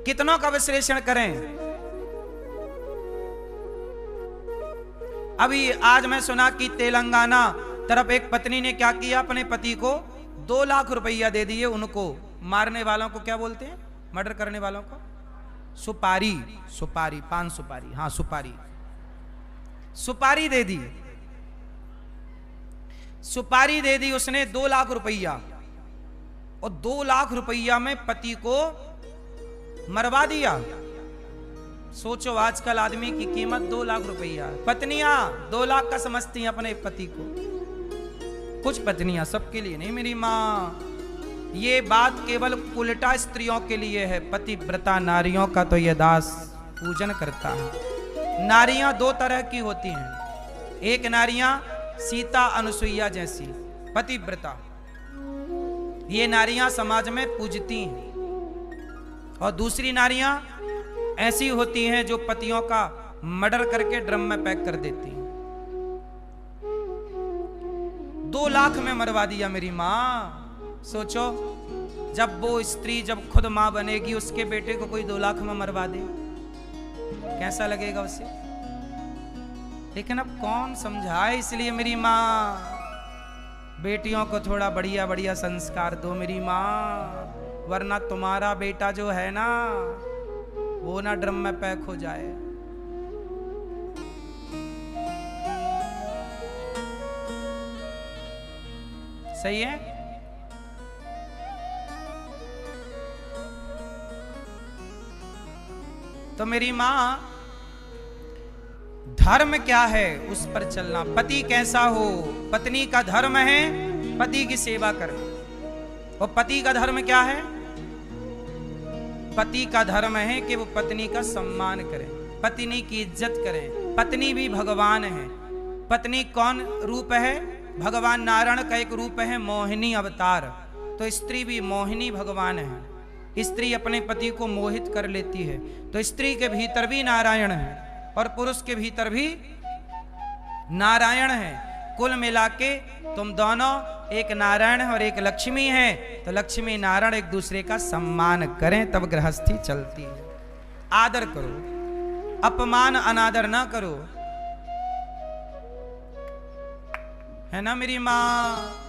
कितनों का विश्लेषण करें। अभी आज मैं सुना कि तेलंगाना तरफ एक पत्नी ने क्या किया, अपने पति को 2 लाख रुपया दे दिए। उनको मारने वालों को क्या बोलते हैं, मर्डर करने वालों को? सुपारी, सुपारी, पान सुपारी, हाँ सुपारी, सुपारी दे दी। सुपारी दे दी उसने 2 लाख रुपया, और 2 लाख रुपया में पति को मरवा दिया। सोचो आजकल आदमी की कीमत 2 लाख रुपया। पत्नियां 2 लाख का समझती हैं अपने पति को। कुछ पत्नियां, सबके लिए नहीं मेरी माँ। ये बात केवल उल्टा स्त्रियों के लिए है। पतिव्रता नारियों का तो यह दास पूजन करता है। नारियां 2 तरह की होती हैं। एक नारियां सीता अनुसुईया जैसी पतिव्रता, ये नारियां समाज में पूजती हैं। और दूसरी नारियां ऐसी होती हैं जो पतियों का मर्डर करके ड्रम में पैक कर देती हैं। 2 लाख में मरवा दिया मेरी माँ। सोचो, जब वो स्त्री जब खुद मां बनेगी, उसके बेटे को कोई 2 लाख में मरवा दे, कैसा लगेगा उसे? लेकिन अब कौन समझाए, इसलिए मेरी माँ, बेटियों को थोड़ा बढ़िया बढ़िया संस्कार दो मेरी माँ, वरना तुम्हारा बेटा जो है ना, वो ना ड्रम में पैक हो जाए। सही है? तो मेरी मां, धर्म क्या है उस पर चलना। पति कैसा हो, पत्नी का धर्म है पति की सेवा करना। और पति का धर्म क्या है? पति का धर्म है कि वो पत्नी का सम्मान करें, पत्नी की इज्जत करें। पत्नी भी भगवान है। पत्नी कौन रूप है? भगवान नारायण का एक रूप है, मोहिनी अवतार। तो स्त्री भी मोहिनी भगवान है। स्त्री अपने पति को मोहित कर लेती है। तो स्त्री के भीतर भी नारायण है और पुरुष के भीतर भी नारायण है। कुल मिला के तुम दोनों एक नारायण और एक लक्ष्मी है। तो लक्ष्मी नारायण एक दूसरे का सम्मान करें, तब गृहस्थी चलती है। आदर करो, अपमान अनादर ना करो, है ना मेरी माँ?